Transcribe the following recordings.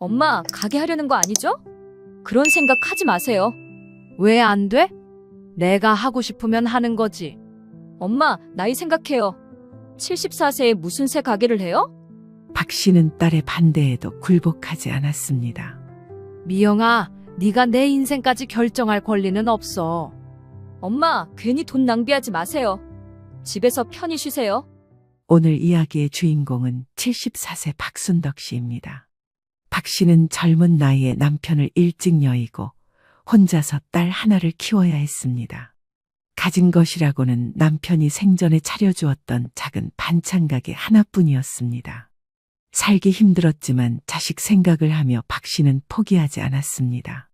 엄마, 가게 하려는 거 아니죠? 그런 생각 하지 마세요. 왜 안 돼? 내가 하고 싶으면 하는 거지. 엄마, 나이 생각해요. 74세에 무슨 새 가게를 해요? 박 씨는 딸의 반대에도 굴복하지 않았습니다. 미영아, 네가 내 인생까지 결정할 권리는 없어. 엄마, 괜히 돈 낭비하지 마세요. 집에서 편히 쉬세요. 오늘 이야기의 주인공은 74세 박순덕 씨입니다. 박 씨는 젊은 나이에 남편을 일찍 여의고 혼자서 딸 하나를 키워야 했습니다. 가진 것이라고는 남편이 생전에 차려주었던 작은 반찬 가게 하나뿐이었습니다. 살기 힘들었지만 자식 생각을 하며 박 씨는 포기하지 않았습니다.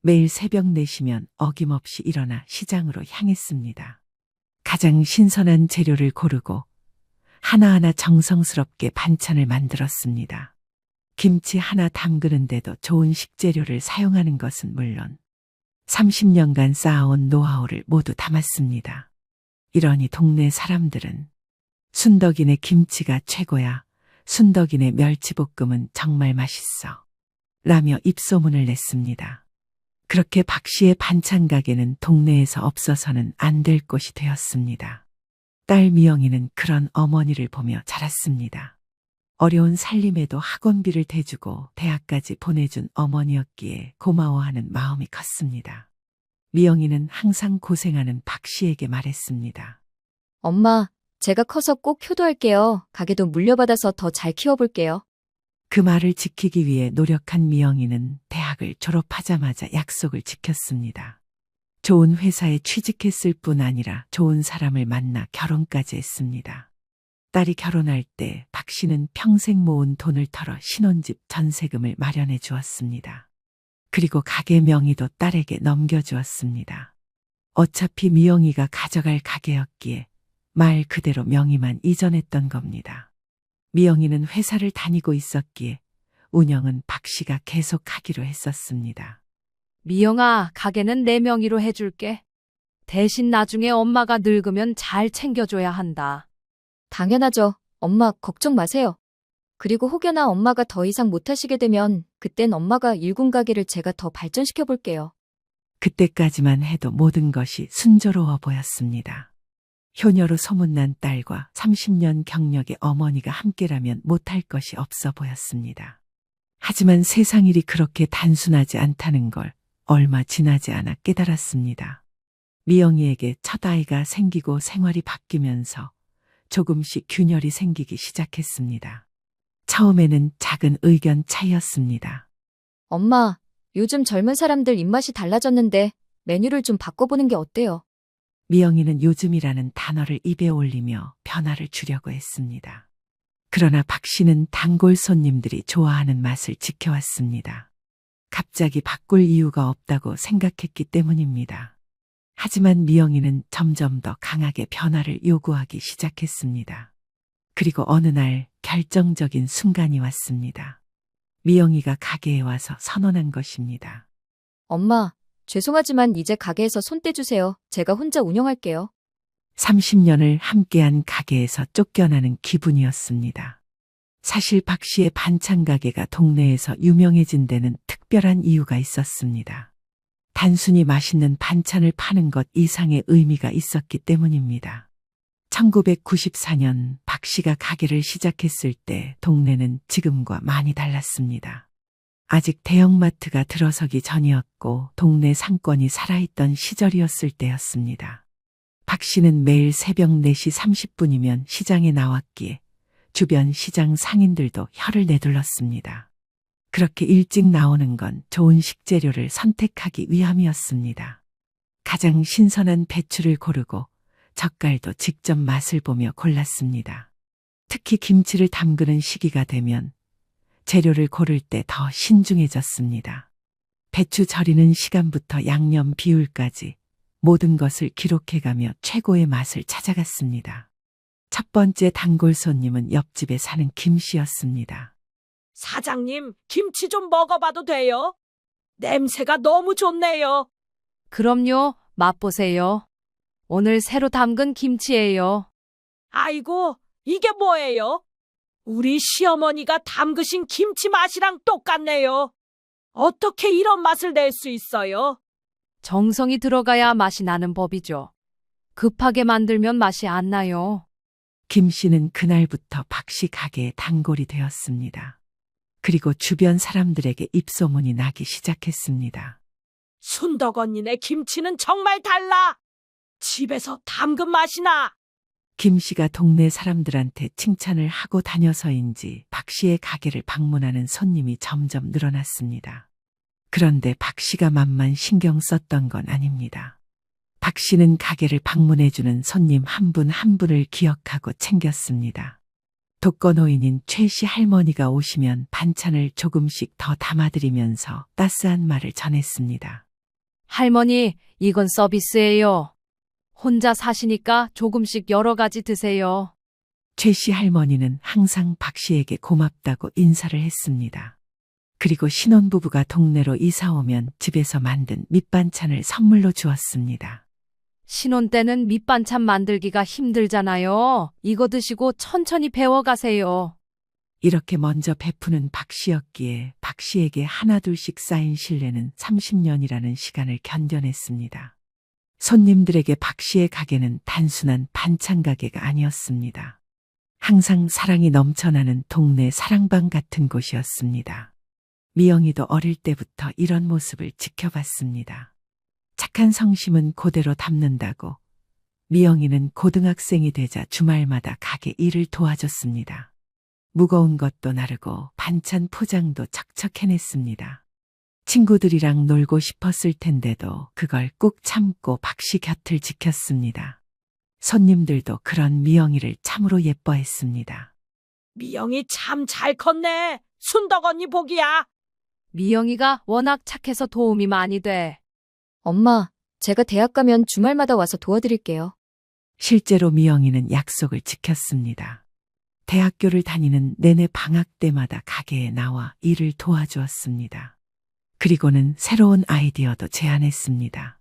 매일 새벽 4시면 어김없이 일어나 시장으로 향했습니다. 가장 신선한 재료를 고르고 하나하나 정성스럽게 반찬을 만들었습니다. 김치 하나 담그는데도 좋은 식재료를 사용하는 것은 물론 30년간 쌓아온 노하우를 모두 담았습니다. 이러니 동네 사람들은 순덕이네 김치가 최고야. 순덕이네 멸치볶음은 정말 맛있어. 라며 입소문을 냈습니다. 그렇게 박 씨의 반찬 가게는 동네에서 없어서는 안 될 곳이 되었습니다. 딸 미영이는 그런 어머니를 보며 자랐습니다. 어려운 살림에도 학원비를 대주고 대학까지 보내준 어머니였기에 고마워하는 마음이 컸습니다. 미영이는 항상 고생하는 박 씨에게 말했습니다. 엄마, 제가 커서 꼭 효도할게요. 가게도 물려받아서 더 잘 키워볼게요. 그 말을 지키기 위해 노력한 미영이는 대학을 졸업하자마자 약속을 지켰습니다. 좋은 회사에 취직했을 뿐 아니라 좋은 사람을 만나 결혼까지 했습니다. 딸이 결혼할 때 박 씨는 평생 모은 돈을 털어 신혼집 전세금을 마련해 주었습니다. 그리고 가게 명의도 딸에게 넘겨주었습니다. 어차피 미영이가 가져갈 가게였기에 말 그대로 명의만 이전했던 겁니다. 미영이는 회사를 다니고 있었기에 운영은 박 씨가 계속 하기로 했었습니다. 미영아, 가게는 내 명의로 해줄게. 대신 나중에 엄마가 늙으면 잘 챙겨줘야 한다. 당연하죠. 엄마, 걱정 마세요. 그리고 혹여나 엄마가 더 이상 못하시게 되면 그땐 엄마가 일군 가게를 제가 더 발전시켜 볼게요. 그때까지만 해도 모든 것이 순조로워 보였습니다. 효녀로 소문난 딸과 30년 경력의 어머니가 함께라면 못할 것이 없어 보였습니다. 하지만 세상 일이 그렇게 단순하지 않다는 걸 얼마 지나지 않아 깨달았습니다. 미영이에게 첫 아이가 생기고 생활이 바뀌면서 조금씩 균열이 생기기 시작했습니다. 처음에는 작은 의견 차이였습니다. 엄마, 요즘 젊은 사람들 입맛이 달라졌는데 메뉴를 좀 바꿔보는 게 어때요? 미영이는 요즘이라는 단어를 입에 올리며 변화를 주려고 했습니다. 그러나 박 씨는 단골 손님들이 좋아하는 맛을 지켜왔습니다. 갑자기 바꿀 이유가 없다고 생각했기 때문입니다. 하지만 미영이는 점점 더 강하게 변화를 요구하기 시작했습니다. 그리고 어느 날 결정적인 순간이 왔습니다. 미영이가 가게에 와서 선언한 것입니다. 엄마, 죄송하지만 이제 가게에서 손 떼주세요. 제가 혼자 운영할게요. 30년을 함께한 가게에서 쫓겨나는 기분이었습니다. 사실 박 씨의 반찬 가게가 동네에서 유명해진 데는 특별한 이유가 있었습니다. 단순히 맛있는 반찬을 파는 것 이상의 의미가 있었기 때문입니다. 1994년 박 씨가 가게를 시작했을 때 동네는 지금과 많이 달랐습니다. 아직 대형마트가 들어서기 전이었고 동네 상권이 살아있던 시절이었을 때였습니다. 박 씨는 매일 새벽 4시 30분이면 시장에 나왔기에 주변 시장 상인들도 혀를 내둘렀습니다. 그렇게 일찍 나오는 건 좋은 식재료를 선택하기 위함이었습니다. 가장 신선한 배추를 고르고 젓갈도 직접 맛을 보며 골랐습니다. 특히 김치를 담그는 시기가 되면 재료를 고를 때 더 신중해졌습니다. 배추 절이는 시간부터 양념 비율까지 모든 것을 기록해가며 최고의 맛을 찾아갔습니다. 첫 번째 단골 손님은 옆집에 사는 김 씨였습니다. 사장님, 김치 좀 먹어봐도 돼요? 냄새가 너무 좋네요. 그럼요, 맛보세요. 오늘 새로 담근 김치예요. 아이고, 이게 뭐예요? 우리 시어머니가 담그신 김치 맛이랑 똑같네요. 어떻게 이런 맛을 낼 수 있어요? 정성이 들어가야 맛이 나는 법이죠. 급하게 만들면 맛이 안 나요. 김 씨는 그날부터 박 씨 가게의 단골이 되었습니다. 그리고 주변 사람들에게 입소문이 나기 시작했습니다. 순덕 언니네 김치는 정말 달라. 집에서 담근 맛이 나. 김 씨가 동네 사람들한테 칭찬을 하고 다녀서인지 박 씨의 가게를 방문하는 손님이 점점 늘어났습니다. 그런데 박 씨가 맘만 신경 썼던 건 아닙니다. 박 씨는 가게를 방문해주는 손님 한 분 한 분을 기억하고 챙겼습니다. 독거노인인 최 씨 할머니가 오시면 반찬을 조금씩 더 담아드리면서 따스한 말을 전했습니다. 할머니, 이건 서비스예요. 혼자 사시니까 조금씩 여러 가지 드세요. 최 씨 할머니는 항상 박 씨에게 고맙다고 인사를 했습니다. 그리고 신혼부부가 동네로 이사 오면 집에서 만든 밑반찬을 선물로 주었습니다. 신혼 때는 밑반찬 만들기가 힘들잖아요. 이거 드시고 천천히 배워가세요. 이렇게 먼저 베푸는 박 씨였기에 박 씨에게 하나둘씩 쌓인 신뢰는 30년이라는 시간을 견뎌냈습니다. 손님들에게 박 씨의 가게는 단순한 반찬 가게가 아니었습니다. 항상 사랑이 넘쳐나는 동네 사랑방 같은 곳이었습니다. 미영이도 어릴 때부터 이런 모습을 지켜봤습니다. 착한 성심은 그대로 담는다고 미영이는 고등학생이 되자 주말마다 가게 일을 도와줬습니다. 무거운 것도 나르고 반찬 포장도 척척 해냈습니다. 친구들이랑 놀고 싶었을 텐데도 그걸 꾹 참고 박 씨 곁을 지켰습니다. 손님들도 그런 미영이를 참으로 예뻐했습니다. 미영이 참 잘 컸네. 순덕 언니 복이야. 미영이가 워낙 착해서 도움이 많이 돼. 엄마, 제가 대학 가면 주말마다 와서 도와드릴게요. 실제로 미영이는 약속을 지켰습니다. 대학교를 다니는 내내 방학 때마다 가게에 나와 일을 도와주었습니다. 그리고는 새로운 아이디어도 제안했습니다.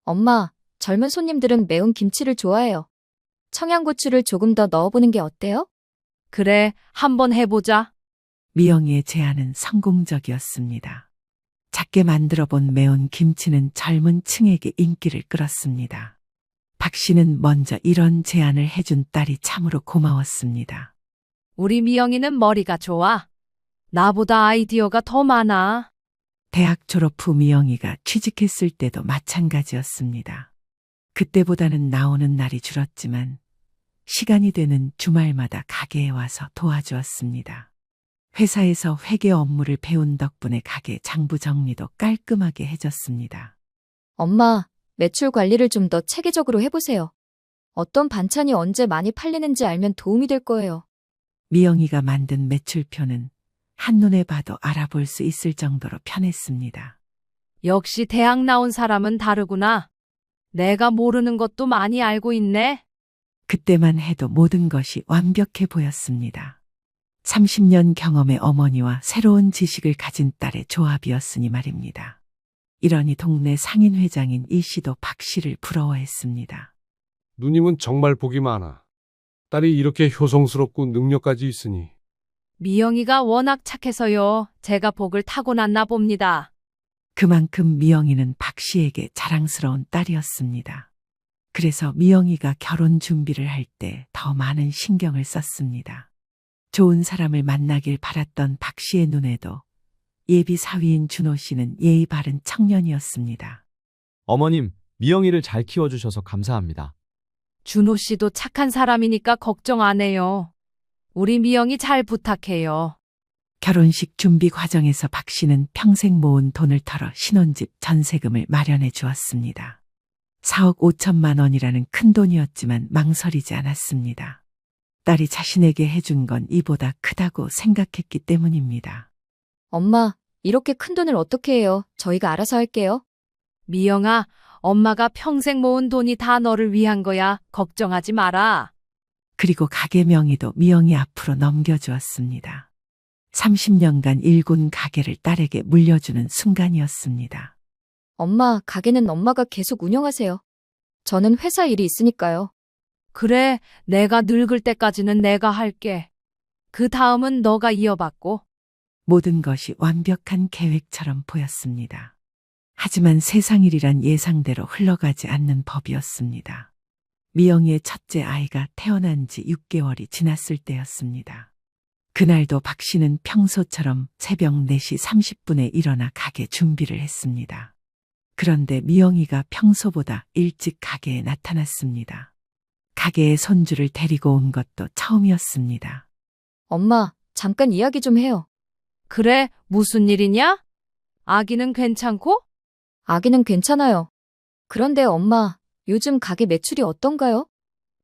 엄마, 젊은 손님들은 매운 김치를 좋아해요. 청양고추를 조금 더 넣어보는 게 어때요? 그래, 한번 해보자. 미영이의 제안은 성공적이었습니다. 작게 만들어 본 매운 김치는 젊은 층에게 인기를 끌었습니다. 박 씨는 먼저 이런 제안을 해준 딸이 참으로 고마웠습니다. 우리 미영이는 머리가 좋아. 나보다 아이디어가 더 많아. 대학 졸업 후 미영이가 취직했을 때도 마찬가지였습니다. 그때보다는 나오는 날이 줄었지만 시간이 되는 주말마다 가게에 와서 도와주었습니다. 회사에서 회계 업무를 배운 덕분에 가게 장부 정리도 깔끔하게 해줬습니다. 엄마, 매출 관리를 좀 더 체계적으로 해보세요. 어떤 반찬이 언제 많이 팔리는지 알면 도움이 될 거예요. 미영이가 만든 매출표는 한눈에 봐도 알아볼 수 있을 정도로 편했습니다. 역시 대학 나온 사람은 다르구나. 내가 모르는 것도 많이 알고 있네. 그때만 해도 모든 것이 완벽해 보였습니다. 30년 경험의 어머니와 새로운 지식을 가진 딸의 조합이었으니 말입니다. 이러니 동네 상인회장인 이 씨도 박 씨를 부러워했습니다. 누님은 정말 복이 많아. 딸이 이렇게 효성스럽고 능력까지 있으니. 미영이가 워낙 착해서요. 제가 복을 타고났나 봅니다. 그만큼 미영이는 박 씨에게 자랑스러운 딸이었습니다. 그래서 미영이가 결혼 준비를 할 때 더 많은 신경을 썼습니다. 좋은 사람을 만나길 바랐던 박 씨의 눈에도 예비 사위인 준호 씨는 예의 바른 청년이었습니다. 어머님, 미영이를 잘 키워주셔서 감사합니다. 준호 씨도 착한 사람이니까 걱정 안 해요. 우리 미영이 잘 부탁해요. 결혼식 준비 과정에서 박 씨는 평생 모은 돈을 털어 신혼집 전세금을 마련해 주었습니다. 4억 5천만 원이라는 큰 돈이었지만 망설이지 않았습니다. 딸이 자신에게 해준 건 이보다 크다고 생각했기 때문입니다. 엄마, 이렇게 큰 돈을 어떻게 해요? 저희가 알아서 할게요. 미영아, 엄마가 평생 모은 돈이 다 너를 위한 거야. 걱정하지 마라. 그리고 가게 명의도 미영이 앞으로 넘겨주었습니다. 30년간 일군 가게를 딸에게 물려주는 순간이었습니다. 엄마, 가게는 엄마가 계속 운영하세요. 저는 회사 일이 있으니까요. 그래, 내가 늙을 때까지는 내가 할게. 그 다음은 너가 이어받고. 모든 것이 완벽한 계획처럼 보였습니다. 하지만 세상 일이란 예상대로 흘러가지 않는 법이었습니다. 미영이의 첫째 아이가 태어난 지 6개월이 지났을 때였습니다. 그날도 박 씨는 평소처럼 새벽 4시 30분에 일어나 가게 준비를 했습니다. 그런데 미영이가 평소보다 일찍 가게에 나타났습니다. 가게에 손주를 데리고 온 것도 처음이었습니다. 엄마, 잠깐 이야기 좀 해요. 그래, 무슨 일이냐? 아기는 괜찮고? 아기는 괜찮아요. 그런데 엄마, 요즘 가게 매출이 어떤가요?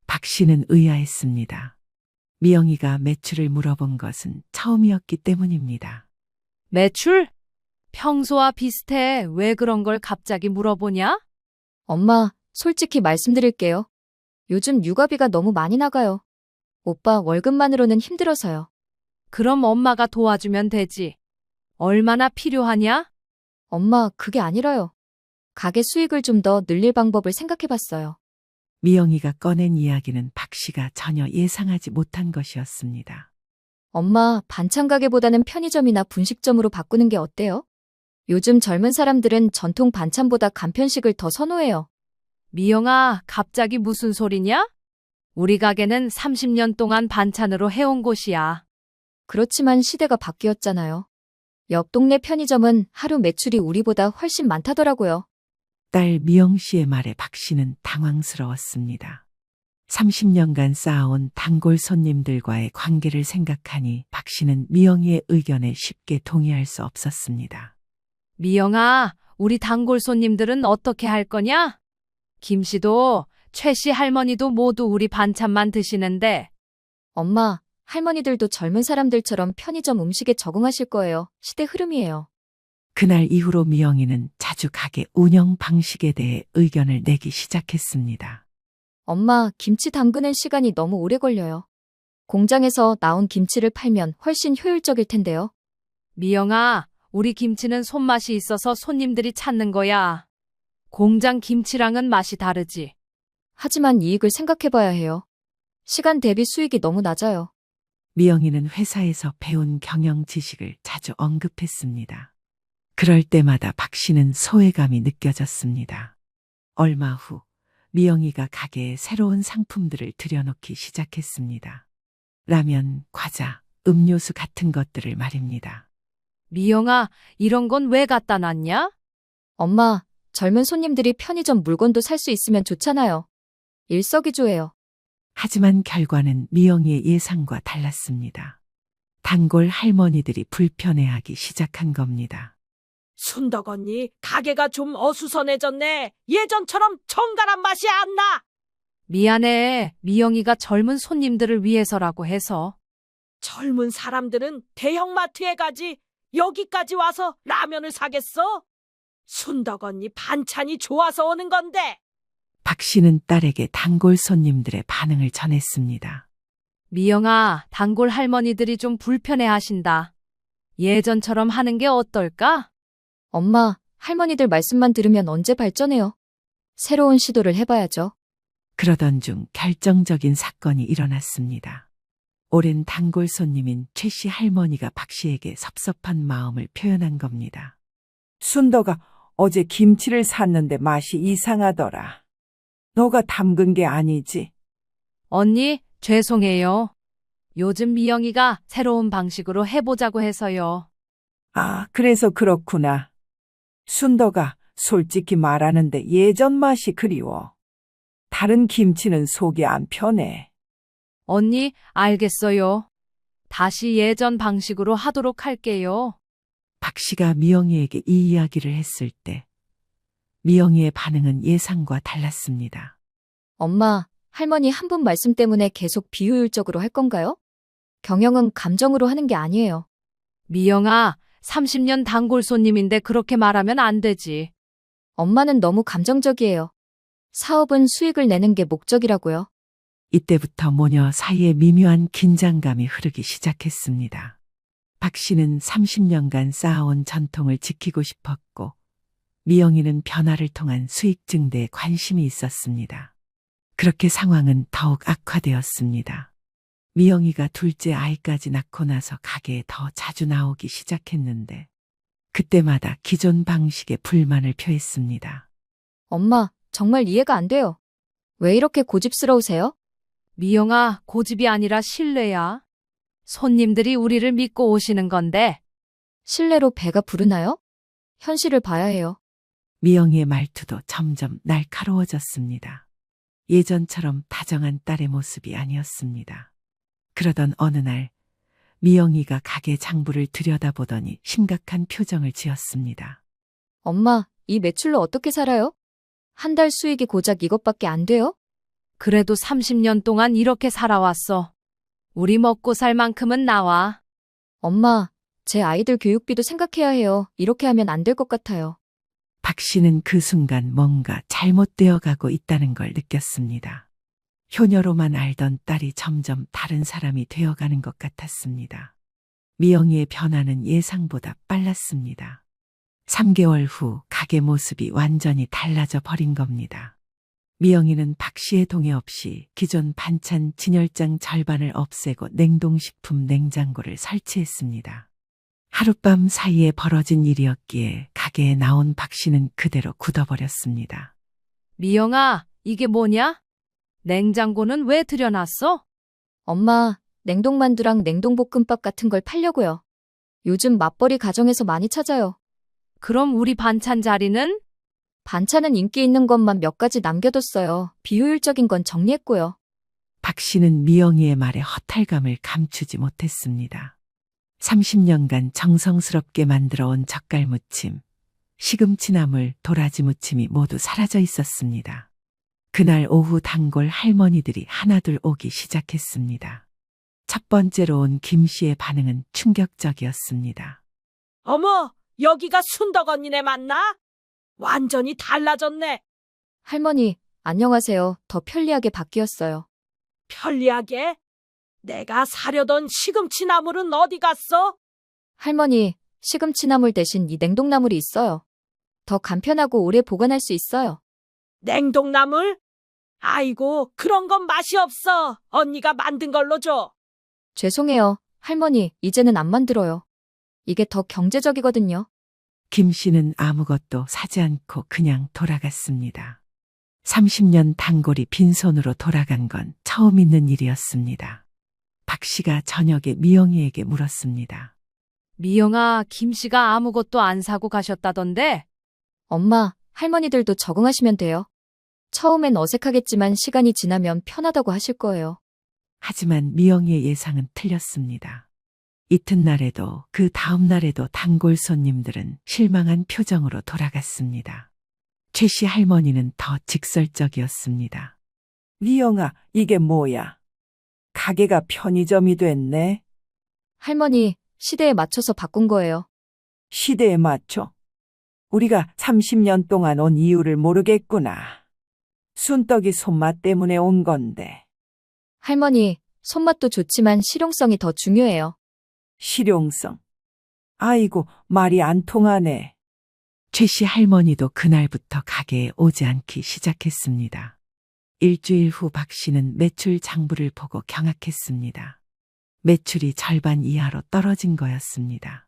박 씨는 의아했습니다. 미영이가 매출을 물어본 것은 처음이었기 때문입니다. 매출? 평소와 비슷해. 왜 그런 걸 갑자기 물어보냐? 엄마, 솔직히 말씀드릴게요. 요즘 육아비가 너무 많이 나가요. 오빠 월급만으로는 힘들어서요. 그럼 엄마가 도와주면 되지. 얼마나 필요하냐? 엄마, 그게 아니라요. 가게 수익을 좀 더 늘릴 방법을 생각해 봤어요. 미영이가 꺼낸 이야기는 박 씨가 전혀 예상하지 못한 것이었습니다. 엄마, 반찬 가게보다는 편의점이나 분식점으로 바꾸는 게 어때요? 요즘 젊은 사람들은 전통 반찬보다 간편식을 더 선호해요. 미영아, 갑자기 무슨 소리냐? 우리 가게는 30년 동안 반찬으로 해온 곳이야. 그렇지만 시대가 바뀌었잖아요. 옆 동네 편의점은 하루 매출이 우리보다 훨씬 많다더라고요. 딸 미영 씨의 말에 박 씨는 당황스러웠습니다. 30년간 쌓아온 단골 손님들과의 관계를 생각하니 박 씨는 미영이의 의견에 쉽게 동의할 수 없었습니다. 미영아, 우리 단골 손님들은 어떻게 할 거냐? 김 씨도 최 씨 할머니도 모두 우리 반찬만 드시는데. 엄마, 할머니들도 젊은 사람들처럼 편의점 음식에 적응하실 거예요. 시대 흐름이에요. 그날 이후로 미영이는 자주 가게 운영 방식에 대해 의견을 내기 시작했습니다. 엄마, 김치 담그는 시간이 너무 오래 걸려요. 공장에서 나온 김치를 팔면 훨씬 효율적일 텐데요. 미영아, 우리 김치는 손맛이 있어서 손님들이 찾는 거야. 공장 김치랑은 맛이 다르지. 하지만 이익을 생각해봐야 해요. 시간 대비 수익이 너무 낮아요. 미영이는 회사에서 배운 경영 지식을 자주 언급했습니다. 그럴 때마다 박 씨는 소외감이 느껴졌습니다. 얼마 후 미영이가 가게에 새로운 상품들을 들여놓기 시작했습니다. 라면, 과자, 음료수 같은 것들을 말입니다. 미영아, 이런 건 왜 갖다 놨냐? 엄마, 젊은 손님들이 편의점 물건도 살 수 있으면 좋잖아요. 일석이조예요. 하지만 결과는 미영이의 예상과 달랐습니다. 단골 할머니들이 불편해하기 시작한 겁니다. 순덕 언니, 가게가 좀 어수선해졌네. 예전처럼 정갈한 맛이 안 나. 미안해. 미영이가 젊은 손님들을 위해서라고 해서. 젊은 사람들은 대형마트에 가지 여기까지 와서 라면을 사겠어? 순덕 언니 반찬이 좋아서 오는 건데. 박 씨는 딸에게 단골 손님들의 반응을 전했습니다. 미영아, 단골 할머니들이 좀 불편해 하신다. 예전처럼 하는 게 어떨까? 엄마, 할머니들 말씀만 들으면 언제 발전해요? 새로운 시도를 해봐야죠. 그러던 중 결정적인 사건이 일어났습니다. 오랜 단골 손님인 최 씨 할머니가 박 씨에게 섭섭한 마음을 표현한 겁니다. 순덕아, 어제 김치를 샀는데 맛이 이상하더라. 너가 담근 게 아니지? 언니, 죄송해요. 요즘 미영이가 새로운 방식으로 해보자고 해서요. 아, 그래서 그렇구나. 순덕아, 솔직히 말하는데 예전 맛이 그리워. 다른 김치는 속이 안 편해. 언니, 알겠어요. 다시 예전 방식으로 하도록 할게요. 박 씨가 미영이에게 이 이야기를 했을 때 미영이의 반응은 예상과 달랐습니다. 엄마, 할머니 한 분 말씀 때문에 계속 비효율적으로 할 건가요? 경영은 감정으로 하는 게 아니에요. 미영아, 30년 단골 손님인데 그렇게 말하면 안 되지. 엄마는 너무 감정적이에요. 사업은 수익을 내는 게 목적이라고요. 이때부터 모녀 사이에 미묘한 긴장감이 흐르기 시작했습니다. 박 씨는 30년간 쌓아온 전통을 지키고 싶었고 미영이는 변화를 통한 수익 증대에 관심이 있었습니다. 그렇게 상황은 더욱 악화되었습니다. 미영이가 둘째 아이까지 낳고 나서 가게에 더 자주 나오기 시작했는데 그때마다 기존 방식에 불만을 표했습니다. 엄마, 정말 이해가 안 돼요. 왜 이렇게 고집스러우세요? 미영아, 고집이 아니라 신뢰야. 손님들이 우리를 믿고 오시는 건데. 실례로 배가 부르나요? 현실을 봐야 해요. 미영이의 말투도 점점 날카로워졌습니다. 예전처럼 다정한 딸의 모습이 아니었습니다. 그러던 어느 날 미영이가 가게 장부를 들여다보더니 심각한 표정을 지었습니다. 엄마, 이 매출로 어떻게 살아요? 한 달 수익이 고작 이것밖에 안 돼요? 그래도 30년 동안 이렇게 살아왔어. 우리 먹고 살 만큼은 나와. 엄마, 제 아이들 교육비도 생각해야 해요. 이렇게 하면 안 될 것 같아요. 박 씨는 그 순간 뭔가 잘못되어 가고 있다는 걸 느꼈습니다. 효녀로만 알던 딸이 점점 다른 사람이 되어가는 것 같았습니다. 미영이의 변화는 예상보다 빨랐습니다. 3개월 후 가게 모습이 완전히 달라져 버린 겁니다. 미영이는 박 씨의 동의 없이 기존 반찬 진열장 절반을 없애고 냉동식품 냉장고를 설치했습니다. 하룻밤 사이에 벌어진 일이었기에 가게에 나온 박 씨는 그대로 굳어버렸습니다. 미영아, 이게 뭐냐? 냉장고는 왜 들여놨어? 엄마, 냉동만두랑 냉동볶음밥 같은 걸 팔려고요. 요즘 맞벌이 가정에서 많이 찾아요. 그럼 우리 반찬 자리는? 반찬은 인기 있는 것만 몇 가지 남겨뒀어요. 비효율적인 건 정리했고요. 박 씨는 미영이의 말에 허탈감을 감추지 못했습니다. 30년간 정성스럽게 만들어온 젓갈무침, 시금치나물, 도라지 무침이 모두 사라져 있었습니다. 그날 오후 단골 할머니들이 하나둘 오기 시작했습니다. 첫 번째로 온 김 씨의 반응은 충격적이었습니다. 어머, 여기가 순덕 언니네 맞나? 완전히 달라졌네. 할머니, 안녕하세요. 더 편리하게 바뀌었어요. 편리하게? 내가 사려던 시금치 나물은 어디 갔어? 할머니, 시금치나물 대신 이 냉동나물이 있어요. 더 간편하고 오래 보관할 수 있어요. 냉동나물? 아이고, 그런 건 맛이 없어. 언니가 만든 걸로 줘. 죄송해요. 할머니, 이제는 안 만들어요. 이게 더 경제적이거든요. 김 씨는 아무것도 사지 않고 그냥 돌아갔습니다. 30년 단골이 빈손으로 돌아간 건 처음 있는 일이었습니다. 박 씨가 저녁에 미영이에게 물었습니다. 미영아, 김씨가 아무것도 안 사고 가셨다던데? 엄마, 할머니들도 적응하시면 돼요. 처음엔 어색하겠지만 시간이 지나면 편하다고 하실 거예요. 하지만 미영이의 예상은 틀렸습니다. 이튿날에도 그 다음 날에도 단골 손님들은 실망한 표정으로 돌아갔습니다. 최 씨 할머니는 더 직설적이었습니다. 미영아, 이게 뭐야? 가게가 편의점이 됐네. 할머니, 시대에 맞춰서 바꾼 거예요. 시대에 맞춰. 우리가 30년 동안 온 이유를 모르겠구나. 순떡이 손맛 때문에 온 건데. 할머니, 손맛도 좋지만 실용성이 더 중요해요. 실용성. 아이고, 말이 안 통하네. 최 씨 할머니도 그날부터 가게에 오지 않기 시작했습니다. 일주일 후 박 씨는 매출 장부를 보고 경악했습니다. 매출이 절반 이하로 떨어진 거였습니다.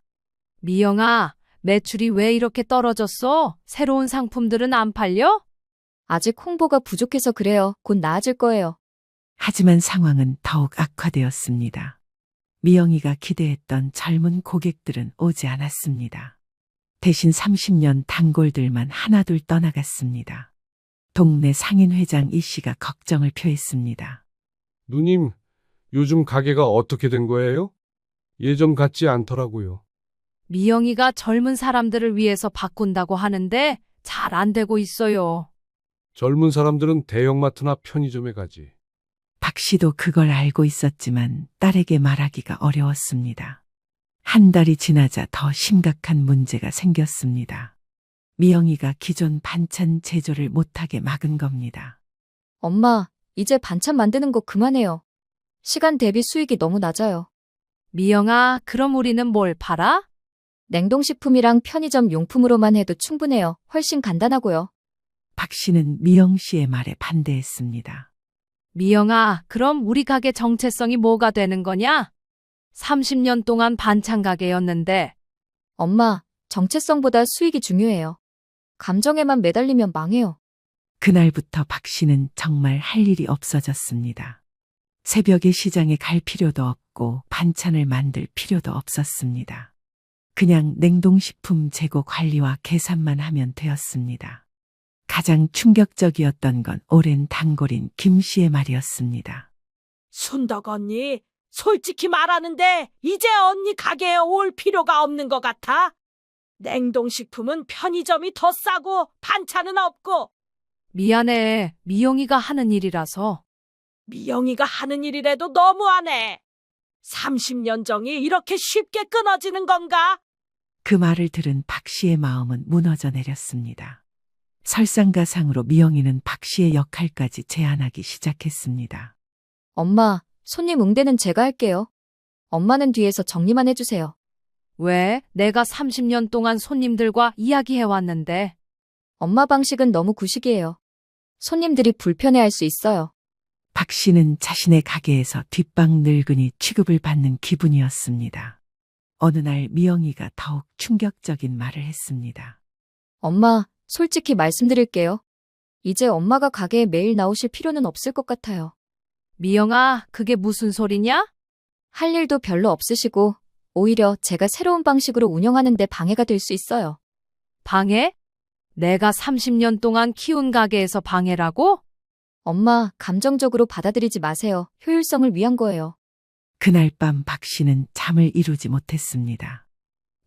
미영아, 매출이 왜 이렇게 떨어졌어? 새로운 상품들은 안 팔려? 아직 홍보가 부족해서 그래요. 곧 나아질 거예요. 하지만 상황은 더욱 악화되었습니다. 미영이가 기대했던 젊은 고객들은 오지 않았습니다. 대신 30년 단골들만 하나둘 떠나갔습니다. 동네 상인회장 이 씨가 걱정을 표했습니다. 누님, 요즘 가게가 어떻게 된 거예요? 예전 같지 않더라고요. 미영이가 젊은 사람들을 위해서 바꾼다고 하는데 잘 안 되고 있어요. 젊은 사람들은 대형마트나 편의점에 가지. 박 씨도 그걸 알고 있었지만 딸에게 말하기가 어려웠습니다. 한 달이 지나자 더 심각한 문제가 생겼습니다. 미영이가 기존 반찬 제조를 못하게 막은 겁니다. 엄마, 이제 반찬 만드는 거 그만해요. 시간 대비 수익이 너무 낮아요. 미영아, 그럼 우리는 뭘 팔아? 냉동식품이랑 편의점 용품으로만 해도 충분해요. 훨씬 간단하고요. 박 씨는 미영 씨의 말에 반대했습니다. 미영아, 그럼 우리 가게 정체성이 뭐가 되는 거냐? 30년 동안 반찬 가게였는데. 엄마, 정체성보다 수익이 중요해요. 감정에만 매달리면 망해요. 그날부터 박 씨는 정말 할 일이 없어졌습니다. 새벽에 시장에 갈 필요도 없고 반찬을 만들 필요도 없었습니다. 그냥 냉동식품 재고 관리와 계산만 하면 되었습니다. 가장 충격적이었던 건 오랜 단골인 김 씨의 말이었습니다. 순덕 언니, 솔직히 말하는데 이제 언니 가게에 올 필요가 없는 것 같아. 냉동식품은 편의점이 더 싸고 반찬은 없고. 미안해. 미영이가 하는 일이라서. 미영이가 하는 일이라도 너무하네. 30년 정이 이렇게 쉽게 끊어지는 건가? 그 말을 들은 박 씨의 마음은 무너져 내렸습니다. 설상가상으로 미영이는 박 씨의 역할까지 제안하기 시작했습니다. 엄마, 손님 응대는 제가 할게요. 엄마는 뒤에서 정리만 해주세요. 왜? 내가 30년 동안 손님들과 이야기해왔는데. 엄마 방식은 너무 구식이에요. 손님들이 불편해할 수 있어요. 박 씨는 자신의 가게에서 뒷방 늙은이 취급을 받는 기분이었습니다. 어느 날 미영이가 더욱 충격적인 말을 했습니다. 엄마, 솔직히 말씀드릴게요. 이제 엄마가 가게에 매일 나오실 필요는 없을 것 같아요. 미영아, 그게 무슨 소리냐? 할 일도 별로 없으시고, 오히려 제가 새로운 방식으로 운영하는데 방해가 될 수 있어요. 방해? 내가 30년 동안 키운 가게에서 방해라고? 엄마, 감정적으로 받아들이지 마세요. 효율성을 위한 거예요. 그날 밤 박 씨는 잠을 이루지 못했습니다.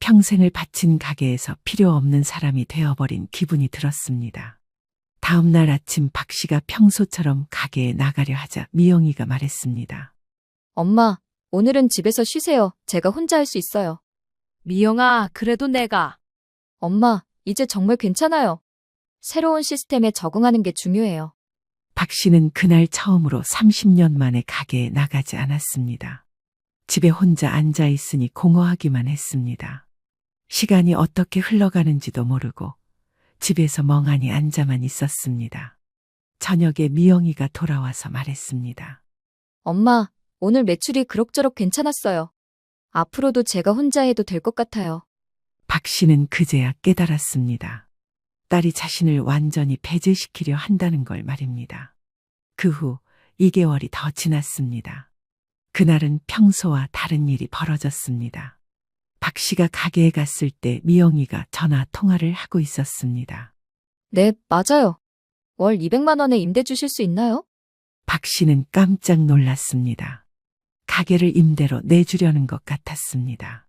평생을 바친 가게에서 필요 없는 사람이 되어버린 기분이 들었습니다. 다음 날 아침 박 씨가 평소처럼 가게에 나가려 하자 미영이가 말했습니다. 엄마, 오늘은 집에서 쉬세요. 제가 혼자 할 수 있어요. 미영아, 그래도 내가. 엄마, 이제 정말 괜찮아요. 새로운 시스템에 적응하는 게 중요해요. 박 씨는 그날 처음으로 30년 만에 가게에 나가지 않았습니다. 집에 혼자 앉아 있으니 공허하기만 했습니다. 시간이 어떻게 흘러가는지도 모르고 집에서 멍하니 앉아만 있었습니다. 저녁에 미영이가 돌아와서 말했습니다. 엄마, 오늘 매출이 그럭저럭 괜찮았어요. 앞으로도 제가 혼자 해도 될 것 같아요. 박 씨는 그제야 깨달았습니다. 딸이 자신을 완전히 배제시키려 한다는 걸 말입니다. 그 후 2개월이 더 지났습니다. 그날은 평소와 다른 일이 벌어졌습니다. 박 씨가 가게에 갔을 때 미영이가 전화 통화를 하고 있었습니다. 네, 맞아요. 월 200만 원에 임대 주실 수 있나요? 박 씨는 깜짝 놀랐습니다. 가게를 임대로 내주려는 것 같았습니다.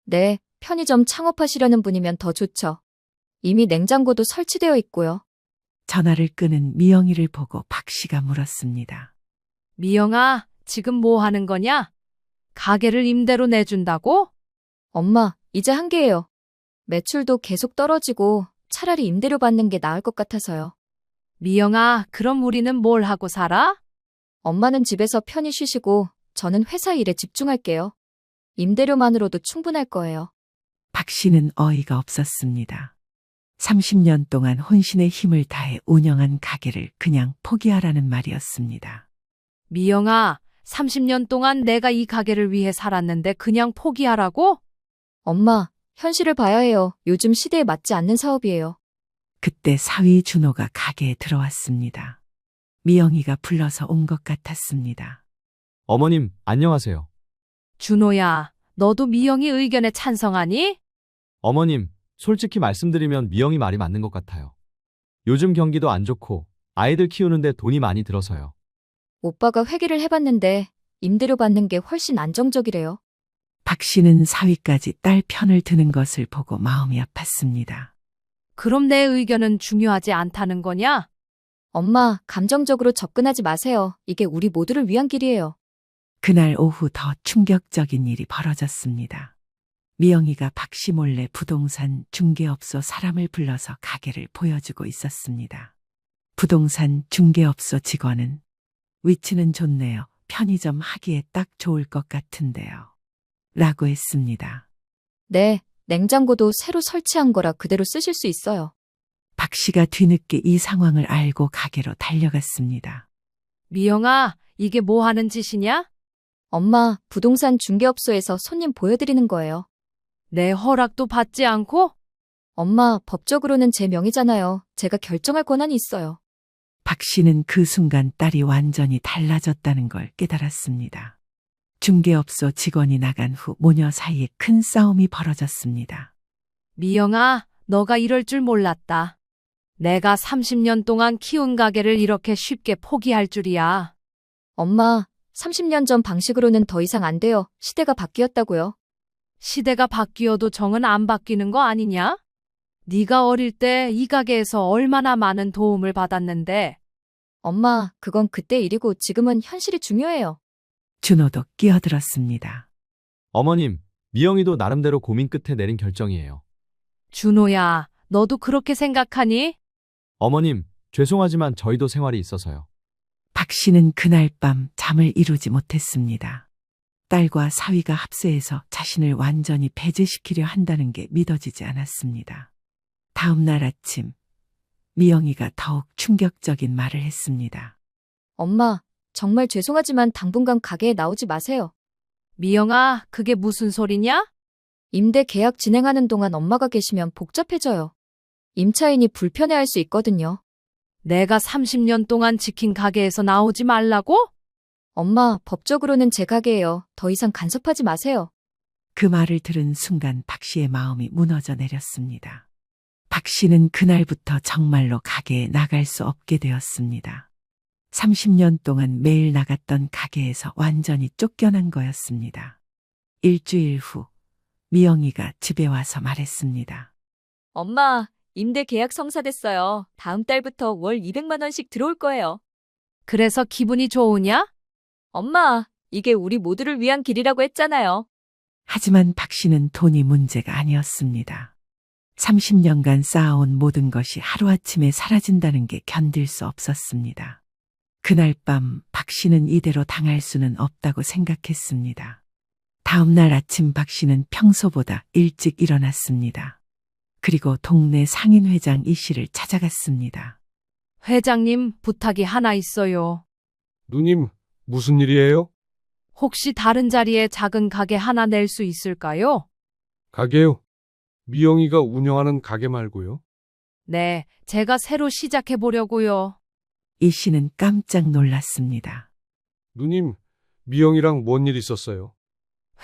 네, 편의점 창업하시려는 분이면 더 좋죠. 이미 냉장고도 설치되어 있고요. 전화를 끄는 미영이를 보고 박 씨가 물었습니다. 미영아, 지금 뭐 하는 거냐? 가게를 임대로 내준다고? 엄마, 이제 한계예요. 매출도 계속 떨어지고 차라리 임대료 받는 게 나을 것 같아서요. 미영아, 그럼 우리는 뭘 하고 살아? 엄마는 집에서 편히 쉬시고 저는 회사 일에 집중할게요. 임대료만으로도 충분할 거예요. 박 씨는 어이가 없었습니다. 30년 동안 혼신의 힘을 다해 운영한 가게를 그냥 포기하라는 말이었습니다. 미영아, 30년 동안 내가 이 가게를 위해 살았는데 그냥 포기하라고? 엄마, 현실을 봐야 해요. 요즘 시대에 맞지 않는 사업이에요. 그때 사위 준호가 가게에 들어왔습니다. 미영이가 불러서 온 것 같았습니다. 어머님, 안녕하세요. 준호야, 너도 미영이 의견에 찬성하니? 어머님, 솔직히 말씀드리면 미영이 말이 맞는 것 같아요. 요즘 경기도 안 좋고 아이들 키우는데 돈이 많이 들어서요. 오빠가 회계를 해봤는데 임대료 받는 게 훨씬 안정적이래요. 박 씨는 사위까지 딸 편을 드는 것을 보고 마음이 아팠습니다. 그럼 내 의견은 중요하지 않다는 거냐? 엄마, 감정적으로 접근하지 마세요. 이게 우리 모두를 위한 길이에요. 그날 오후 더 충격적인 일이 벌어졌습니다. 미영이가 박 씨 몰래 부동산 중개업소 사람을 불러서 가게를 보여주고 있었습니다. 부동산 중개업소 직원은 위치는 좋네요. 편의점 하기에 딱 좋을 것 같은데요. 라고 했습니다. 네, 냉장고도 새로 설치한 거라 그대로 쓰실 수 있어요. 박 씨가 뒤늦게 이 상황을 알고 가게로 달려갔습니다. 미영아, 이게 뭐 하는 짓이냐? 엄마, 부동산 중개업소에서 손님 보여드리는 거예요. 내 허락도 받지 않고? 엄마, 법적으로는 제 명의잖아요. 제가 결정할 권한이 있어요. 박 씨는 그 순간 딸이 완전히 달라졌다는 걸 깨달았습니다. 중개업소 직원이 나간 후 모녀 사이에 큰 싸움이 벌어졌습니다. 미영아, 너가 이럴 줄 몰랐다. 내가 30년 동안 키운 가게를 이렇게 쉽게 포기할 줄이야. 엄마, 30년 전 방식으로는 더 이상 안 돼요. 시대가 바뀌었다고요. 시대가 바뀌어도 정은 안 바뀌는 거 아니냐? 네가 어릴 때 이 가게에서 얼마나 많은 도움을 받았는데. 엄마, 그건 그때 일이고 지금은 현실이 중요해요. 준호도 끼어들었습니다. 어머님, 미영이도 나름대로 고민 끝에 내린 결정이에요. 준호야, 너도 그렇게 생각하니? 어머님, 죄송하지만 저희도 생활이 있어서요. 박 씨는 그날 밤 잠을 이루지 못했습니다. 딸과 사위가 합세해서 자신을 완전히 배제시키려 한다는 게 믿어지지 않았습니다. 다음 날 아침, 미영이가 더욱 충격적인 말을 했습니다. 엄마, 정말 죄송하지만 당분간 가게에 나오지 마세요. 미영아, 그게 무슨 소리냐? 임대 계약 진행하는 동안 엄마가 계시면 복잡해져요. 임차인이 불편해할 수 있거든요. 내가 30년 동안 지킨 가게에서 나오지 말라고? 엄마, 법적으로는 제 가게예요. 더 이상 간섭하지 마세요. 그 말을 들은 순간 박 씨의 마음이 무너져 내렸습니다. 박 씨는 그날부터 정말로 가게에 나갈 수 없게 되었습니다. 30년 동안 매일 나갔던 가게에서 완전히 쫓겨난 거였습니다. 일주일 후 미영이가 집에 와서 말했습니다. 엄마, 임대 계약 성사됐어요. 다음 달부터 월 200만 원씩 들어올 거예요. 그래서 기분이 좋으냐? 엄마, 이게 우리 모두를 위한 길이라고 했잖아요. 하지만 박 씨는 돈이 문제가 아니었습니다. 30년간 쌓아온 모든 것이 하루아침에 사라진다는 게 견딜 수 없었습니다. 그날 밤 박 씨는 이대로 당할 수는 없다고 생각했습니다. 다음 날 아침 박 씨는 평소보다 일찍 일어났습니다. 그리고 동네 상인회장 이 씨를 찾아갔습니다. 회장님, 부탁이 하나 있어요. 누님, 무슨 일이에요? 혹시 다른 자리에 작은 가게 하나 낼 수 있을까요? 가게요. 미영이가 운영하는 가게 말고요. 네, 제가 새로 시작해 보려고요. 이 씨는 깜짝 놀랐습니다. 누님, 미영이랑 뭔 일 있었어요?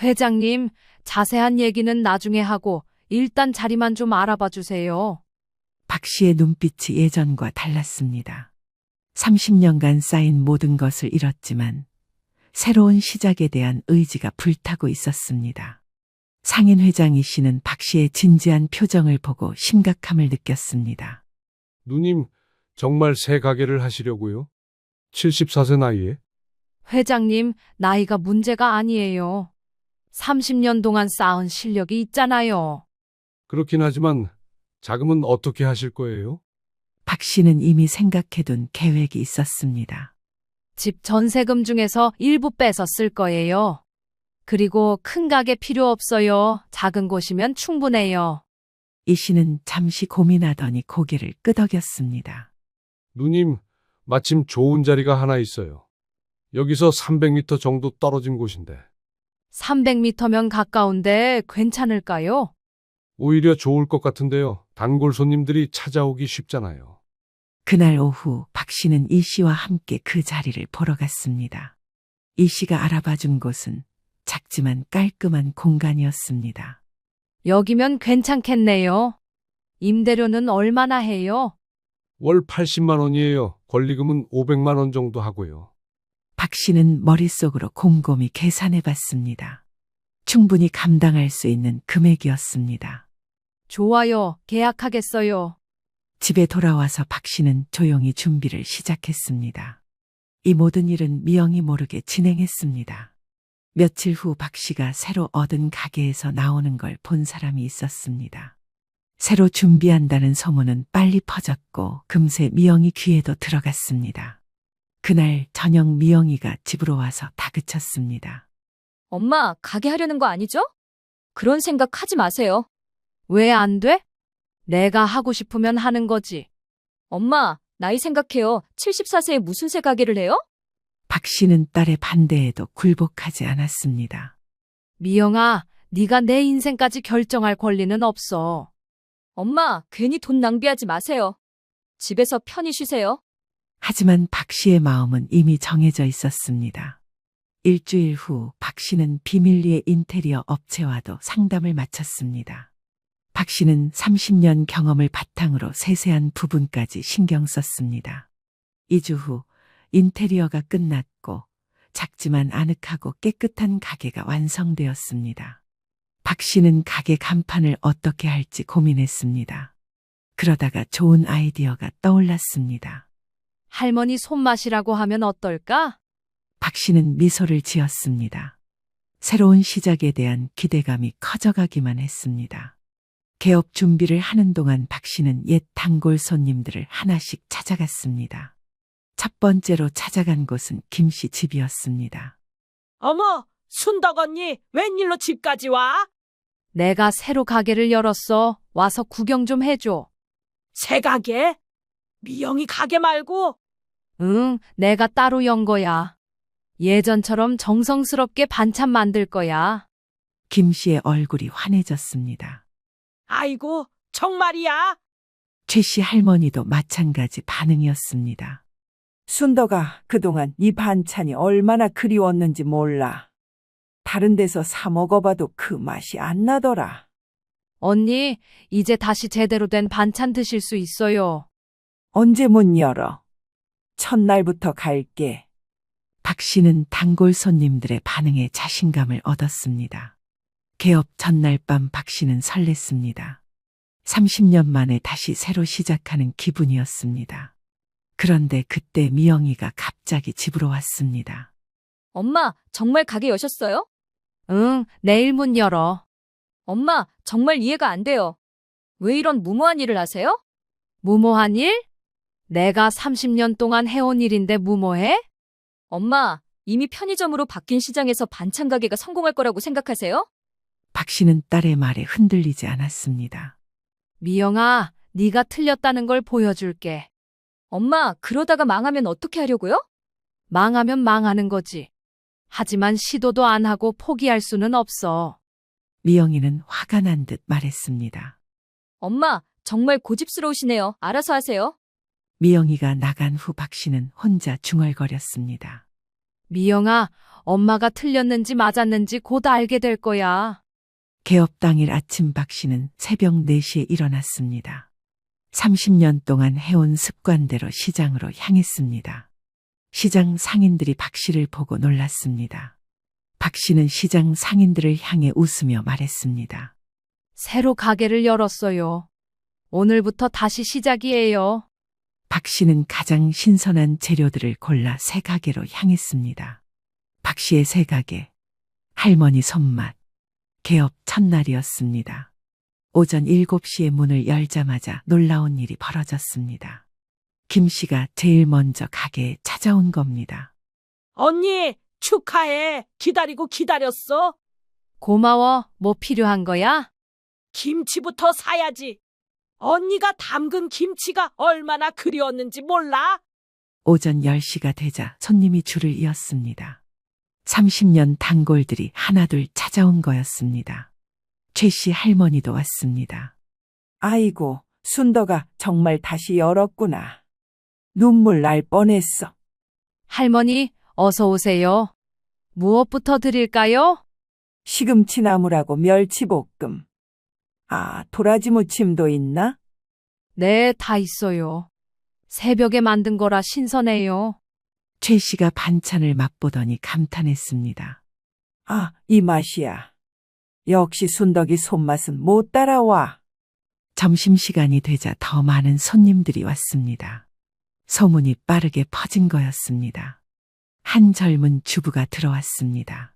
회장님, 자세한 얘기는 나중에 하고 일단 자리만 좀 알아봐 주세요. 박 씨의 눈빛이 예전과 달랐습니다. 30년간 쌓인 모든 것을 잃었지만 새로운 시작에 대한 의지가 불타고 있었습니다. 상인회장 이 씨는 박 씨의 진지한 표정을 보고 심각함을 느꼈습니다. 누님, 정말 새 가게를 하시려고요? 74세 나이에? 회장님, 나이가 문제가 아니에요. 30년 동안 쌓은 실력이 있잖아요. 그렇긴 하지만 자금은 어떻게 하실 거예요? 박 씨는 이미 생각해둔 계획이 있었습니다. 집 전세금 중에서 일부 빼서 쓸 거예요. 그리고 큰 가게 필요 없어요. 작은 곳이면 충분해요. 이 씨는 잠시 고민하더니 고개를 끄덕였습니다. 누님, 마침 좋은 자리가 하나 있어요. 여기서 300m 정도 떨어진 곳인데 300m면 가까운데 괜찮을까요? 오히려 좋을 것 같은데요. 단골 손님들이 찾아오기 쉽잖아요. 그날 오후 박 씨는 이 씨와 함께 그 자리를 보러 갔습니다. 이 씨가 알아봐준 곳은 작지만 깔끔한 공간이었습니다. 여기면 괜찮겠네요. 임대료는 얼마나 해요? 월 80만 원이에요. 권리금은 500만 원 정도 하고요. 박 씨는 머릿속으로 곰곰이 계산해 봤습니다. 충분히 감당할 수 있는 금액이었습니다. 좋아요. 계약하겠어요. 집에 돌아와서 박 씨는 조용히 준비를 시작했습니다. 이 모든 일은 미영이 모르게 진행했습니다. 며칠 후 박 씨가 새로 얻은 가게에서 나오는 걸 본 사람이 있었습니다. 새로 준비한다는 소문은 빨리 퍼졌고 금세 미영이 귀에도 들어갔습니다. 그날 저녁 미영이가 집으로 와서 다그쳤습니다. 엄마, 가게 하려는 거 아니죠? 그런 생각 하지 마세요. 왜 안 돼? 내가 하고 싶으면 하는 거지. 엄마, 나이 생각해요. 74세에 무슨 새 가게를 해요? 박 씨는 딸의 반대에도 굴복하지 않았습니다. 미영아, 네가 내 인생까지 결정할 권리는 없어. 엄마, 괜히 돈 낭비하지 마세요. 집에서 편히 쉬세요. 하지만 박 씨의 마음은 이미 정해져 있었습니다. 일주일 후 박 씨는 비밀리에 인테리어 업체와도 상담을 마쳤습니다. 박 씨는 30년 경험을 바탕으로 세세한 부분까지 신경 썼습니다. 2주 후 인테리어가 끝났고 작지만 아늑하고 깨끗한 가게가 완성되었습니다. 박 씨는 가게 간판을 어떻게 할지 고민했습니다. 그러다가 좋은 아이디어가 떠올랐습니다. 할머니 손맛이라고 하면 어떨까? 박 씨는 미소를 지었습니다. 새로운 시작에 대한 기대감이 커져가기만 했습니다. 개업 준비를 하는 동안 박 씨는 옛 단골 손님들을 하나씩 찾아갔습니다. 첫 번째로 찾아간 곳은 김 씨 집이었습니다. 어머, 순덕 언니, 웬일로 집까지 와? 내가 새로 가게를 열었어. 와서 구경 좀 해줘. 새 가게? 미영이 가게 말고? 응, 내가 따로 연 거야. 예전처럼 정성스럽게 반찬 만들 거야. 김 씨의 얼굴이 환해졌습니다. 아이고, 정말이야? 최 씨 할머니도 마찬가지 반응이었습니다. 순덕아, 그동안 이 반찬이 얼마나 그리웠는지 몰라. 다른 데서 사 먹어봐도 그 맛이 안 나더라. 언니, 이제 다시 제대로 된 반찬 드실 수 있어요. 언제 문 열어? 첫날부터 갈게. 박 씨는 단골 손님들의 반응에 자신감을 얻었습니다. 개업 전날 밤 박 씨는 설렜습니다. 30년 만에 다시 새로 시작하는 기분이었습니다. 그런데 그때 미영이가 갑자기 집으로 왔습니다. 엄마, 정말 가게 여셨어요? 응, 내일 문 열어. 엄마, 정말 이해가 안 돼요. 왜 이런 무모한 일을 하세요? 무모한 일? 내가 30년 동안 해온 일인데 무모해? 엄마, 이미 편의점으로 바뀐 시장에서 반찬 가게가 성공할 거라고 생각하세요? 박 씨는 딸의 말에 흔들리지 않았습니다. 미영아, 네가 틀렸다는 걸 보여줄게. 엄마, 그러다가 망하면 어떻게 하려고요? 망하면 망하는 거지. 하지만 시도도 안 하고 포기할 수는 없어. 미영이는 화가 난 듯 말했습니다. 엄마, 정말 고집스러우시네요. 알아서 하세요. 미영이가 나간 후 박 씨는 혼자 중얼거렸습니다. 미영아, 엄마가 틀렸는지 맞았는지 곧 알게 될 거야. 개업 당일 아침 박 씨는 새벽 4시에 일어났습니다. 30년 동안 해온 습관대로 시장으로 향했습니다. 시장 상인들이 박 씨를 보고 놀랐습니다. 박 씨는 시장 상인들을 향해 웃으며 말했습니다. 새로 가게를 열었어요. 오늘부터 다시 시작이에요. 박 씨는 가장 신선한 재료들을 골라 새 가게로 향했습니다. 박 씨의 새 가게, 할머니 손맛, 개업 첫날이었습니다. 오전 7시에 문을 열자마자 놀라운 일이 벌어졌습니다. 김 씨가 제일 먼저 가게에 찾아온 겁니다. 언니, 축하해. 기다리고 기다렸어. 고마워. 뭐 필요한 거야? 김치부터 사야지. 언니가 담근 김치가 얼마나 그리웠는지 몰라? 오전 10시가 되자 손님이 줄을 이었습니다. 30년 단골들이 하나둘 찾아온 거였습니다. 최 씨 할머니도 왔습니다. 아이고, 순덕아, 정말 다시 열었구나. 눈물 날 뻔했어. 할머니, 어서 오세요. 무엇부터 드릴까요? 시금치 나물하고 멸치볶음. 아, 도라지 무침도 있나? 네, 다 있어요. 새벽에 만든 거라 신선해요. 최 씨가 반찬을 맛보더니 감탄했습니다. 아, 이 맛이야. 역시 순덕이 손맛은 못 따라와. 점심시간이 되자 더 많은 손님들이 왔습니다. 소문이 빠르게 퍼진 거였습니다. 한 젊은 주부가 들어왔습니다.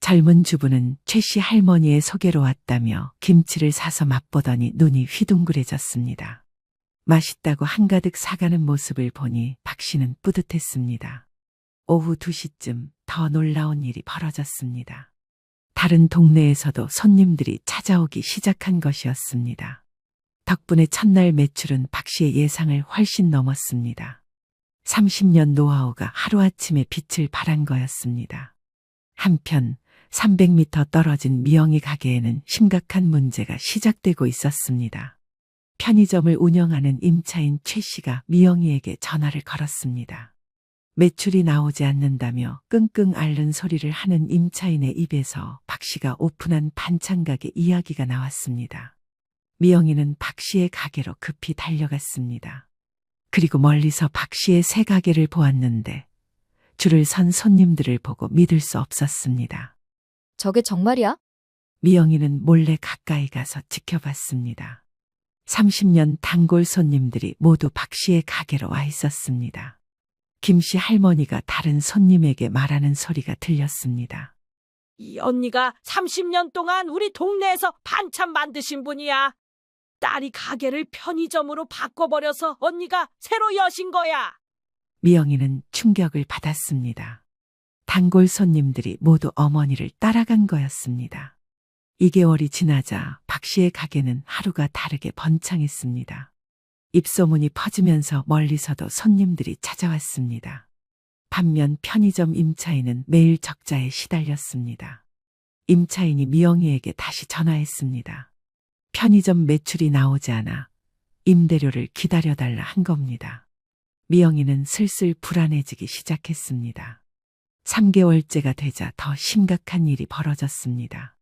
젊은 주부는 최 씨 할머니의 소개로 왔다며 김치를 사서 맛보더니 눈이 휘둥그레졌습니다. 맛있다고 한가득 사가는 모습을 보니 박 씨는 뿌듯했습니다. 오후 2시쯤 더 놀라운 일이 벌어졌습니다. 다른 동네에서도 손님들이 찾아오기 시작한 것이었습니다. 덕분에 첫날 매출은 박 씨의 예상을 훨씬 넘었습니다. 30년 노하우가 하루아침에 빛을 발한 거였습니다. 한편 300m 떨어진 미영이 가게에는 심각한 문제가 시작되고 있었습니다. 편의점을 운영하는 임차인 최 씨가 미영이에게 전화를 걸었습니다. 매출이 나오지 않는다며 끙끙 앓는 소리를 하는 임차인의 입에서 박 씨가 오픈한 반찬 가게 이야기가 나왔습니다. 미영이는 박 씨의 가게로 급히 달려갔습니다. 그리고 멀리서 박 씨의 새 가게를 보았는데 줄을 선 손님들을 보고 믿을 수 없었습니다. 저게 정말이야? 미영이는 몰래 가까이 가서 지켜봤습니다. 30년 단골 손님들이 모두 박 씨의 가게로 와 있었습니다. 김 씨 할머니가 다른 손님에게 말하는 소리가 들렸습니다. 이 언니가 30년 동안 우리 동네에서 반찬 만드신 분이야. 딸이 가게를 편의점으로 바꿔버려서 언니가 새로 여신 거야. 미영이는 충격을 받았습니다. 단골 손님들이 모두 어머니를 따라간 거였습니다. 2개월이 지나자 박 씨의 가게는 하루가 다르게 번창했습니다. 입소문이 퍼지면서 멀리서도 손님들이 찾아왔습니다. 반면 편의점 임차인은 매일 적자에 시달렸습니다. 임차인이 미영이에게 다시 전화했습니다. 편의점 매출이 나오지 않아 임대료를 기다려달라 한 겁니다. 미영이는 슬슬 불안해지기 시작했습니다. 3개월째가 되자 더 심각한 일이 벌어졌습니다.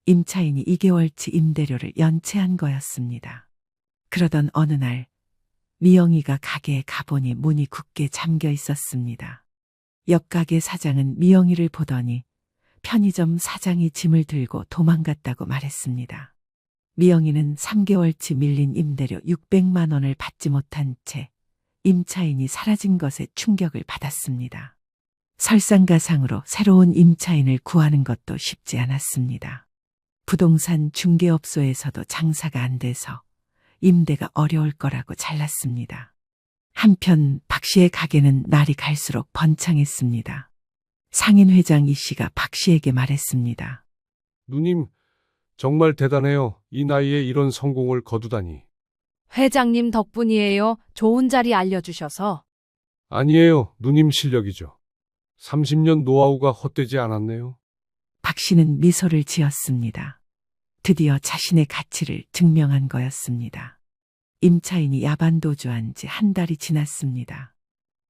임차인이 2개월치 임대료를 연체한 거였습니다. 그러던 어느 날 미영이가 가게에 가보니 문이 굳게 잠겨 있었습니다. 옆가게 사장은 미영이를 보더니 편의점 사장이 짐을 들고 도망갔다고 말했습니다. 미영이는 3개월치 밀린 임대료 600만 원을 받지 못한 채 임차인이 사라진 것에 충격을 받았습니다. 설상가상으로 새로운 임차인을 구하는 것도 쉽지 않았습니다. 부동산 중개업소에서도 장사가 안 돼서 임대가 어려울 거라고 잘랐습니다. 한편 박 씨의 가게는 날이 갈수록 번창했습니다. 상인회장 이 씨가 박 씨에게 말했습니다. 누님, 정말 대단해요. 이 나이에 이런 성공을 거두다니. 회장님 덕분이에요. 좋은 자리 알려주셔서. 아니에요. 누님 실력이죠. 30년 노하우가 헛되지 않았네요. 박 씨는 미소를 지었습니다. 드디어 자신의 가치를 증명한 거였습니다. 임차인이 야반도주한 지 한 달이 지났습니다.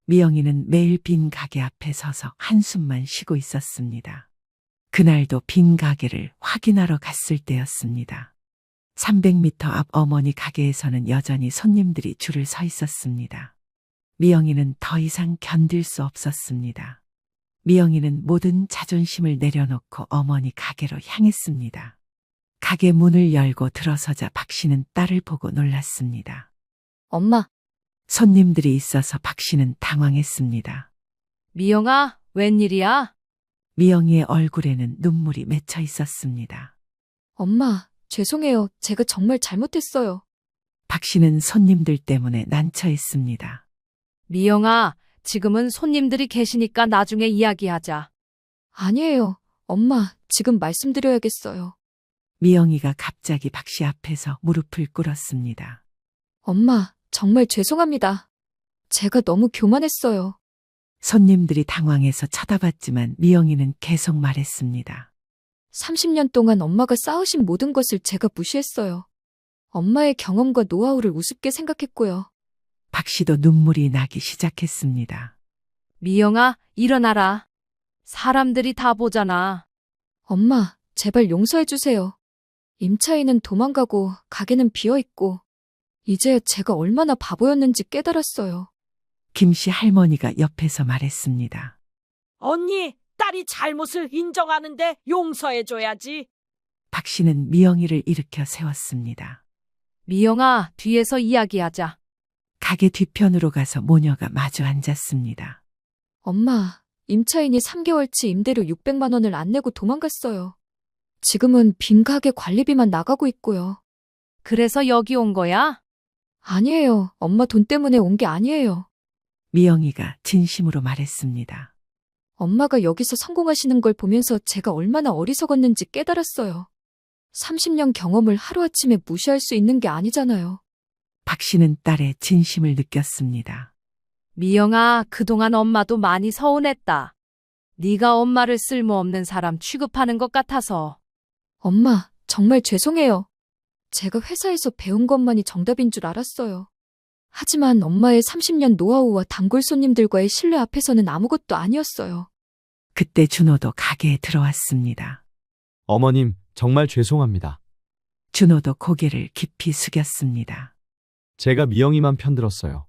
미영이는 매일 빈 가게 앞에 서서 한숨만 쉬고 있었습니다. 그날도 빈 가게를 확인하러 갔을 때였습니다. 300m 앞 어머니 가게에서는 여전히 손님들이 줄을 서 있었습니다. 미영이는 더 이상 견딜 수 없었습니다. 미영이는 모든 자존심을 내려놓고 어머니 가게로 향했습니다. 가게 문을 열고 들어서자 박 씨는 딸을 보고 놀랐습니다. 엄마, 손님들이 있어서 박 씨는 당황했습니다. 미영아, 웬일이야? 미영이의 얼굴에는 눈물이 맺혀 있었습니다. 엄마, 죄송해요. 제가 정말 잘못했어요. 박 씨는 손님들 때문에 난처했습니다. 미영아, 지금은 손님들이 계시니까 나중에 이야기하자. 아니에요. 엄마, 지금 말씀드려야겠어요. 미영이가 갑자기 박 씨 앞에서 무릎을 꿇었습니다. 엄마, 정말 죄송합니다. 제가 너무 교만했어요. 손님들이 당황해서 쳐다봤지만 미영이는 계속 말했습니다. 30년 동안 엄마가 쌓으신 모든 것을 제가 무시했어요. 엄마의 경험과 노하우를 우습게 생각했고요. 박 씨도 눈물이 나기 시작했습니다. 미영아, 일어나라. 사람들이 다 보잖아. 엄마, 제발 용서해 주세요. 임차인은 도망가고 가게는 비어있고 이제야 제가 얼마나 바보였는지 깨달았어요. 김 씨 할머니가 옆에서 말했습니다. 언니, 딸이 잘못을 인정하는데 용서해줘야지. 박 씨는 미영이를 일으켜 세웠습니다. 미영아, 뒤에서 이야기하자. 가게 뒤편으로 가서 모녀가 마주 앉았습니다. 엄마, 임차인이 3개월치 임대료 600만 원을 안 내고 도망갔어요. 지금은 빈 가게 관리비만 나가고 있고요. 그래서 여기 온 거야? 아니에요. 엄마 돈 때문에 온 게 아니에요. 미영이가 진심으로 말했습니다. 엄마가 여기서 성공하시는 걸 보면서 제가 얼마나 어리석었는지 깨달았어요. 30년 경험을 하루아침에 무시할 수 있는 게 아니잖아요. 박 씨는 딸의 진심을 느꼈습니다. 미영아, 그동안 엄마도 많이 서운했다. 네가 엄마를 쓸모없는 사람 취급하는 것 같아서. 엄마, 정말 죄송해요. 제가 회사에서 배운 것만이 정답인 줄 알았어요. 하지만 엄마의 30년 노하우와 단골 손님들과의 신뢰 앞에서는 아무것도 아니었어요. 그때 준호도 가게에 들어왔습니다. 어머님, 정말 죄송합니다. 준호도 고개를 깊이 숙였습니다. 제가 미영이만 편들었어요.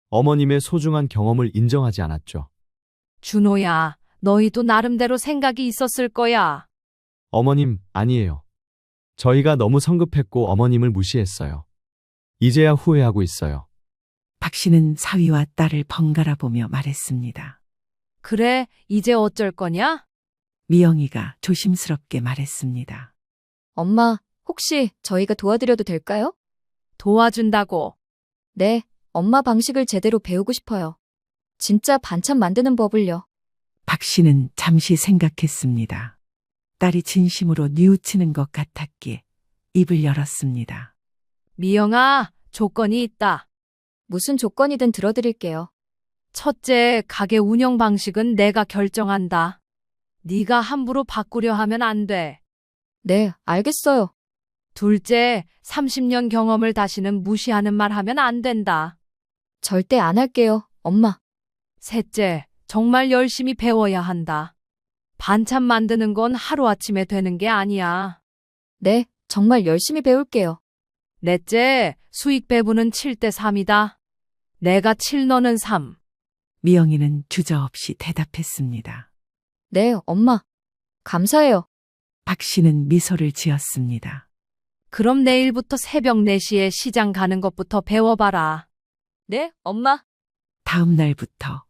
어머님의 소중한 경험을 인정하지 않았죠. 준호야, 너희도 나름대로 생각이 있었을 거야. 어머님, 아니에요. 저희가 너무 성급했고 어머님을 무시했어요. 이제야 후회하고 있어요. 박 씨는 사위와 딸을 번갈아 보며 말했습니다. 그래, 이제 어쩔 거냐? 미영이가 조심스럽게 말했습니다. 엄마, 혹시 저희가 도와드려도 될까요? 도와준다고. 네, 엄마 방식을 제대로 배우고 싶어요. 진짜 반찬 만드는 법을요. 박 씨는 잠시 생각했습니다. 딸이 진심으로 뉘우치는 것 같았기에 입을 열었습니다. 미영아, 조건이 있다. 무슨 조건이든 들어드릴게요. 첫째, 가게 운영 방식은 내가 결정한다. 네가 함부로 바꾸려 하면 안 돼. 네, 알겠어요. 둘째, 30년 경험을 다시는 무시하는 말 하면 안 된다. 절대 안 할게요, 엄마. 셋째, 정말 열심히 배워야 한다. 반찬 만드는 건 하루아침에 되는 게 아니야. 네, 정말 열심히 배울게요. 넷째, 수익 배분은 7대 3이다. 내가 7, 너는 3. 미영이는 주저없이 대답했습니다. 네, 엄마. 감사해요. 박 씨는 미소를 지었습니다. 그럼 내일부터 새벽 4시에 시장 가는 것부터 배워봐라. 네, 엄마. 다음 날부터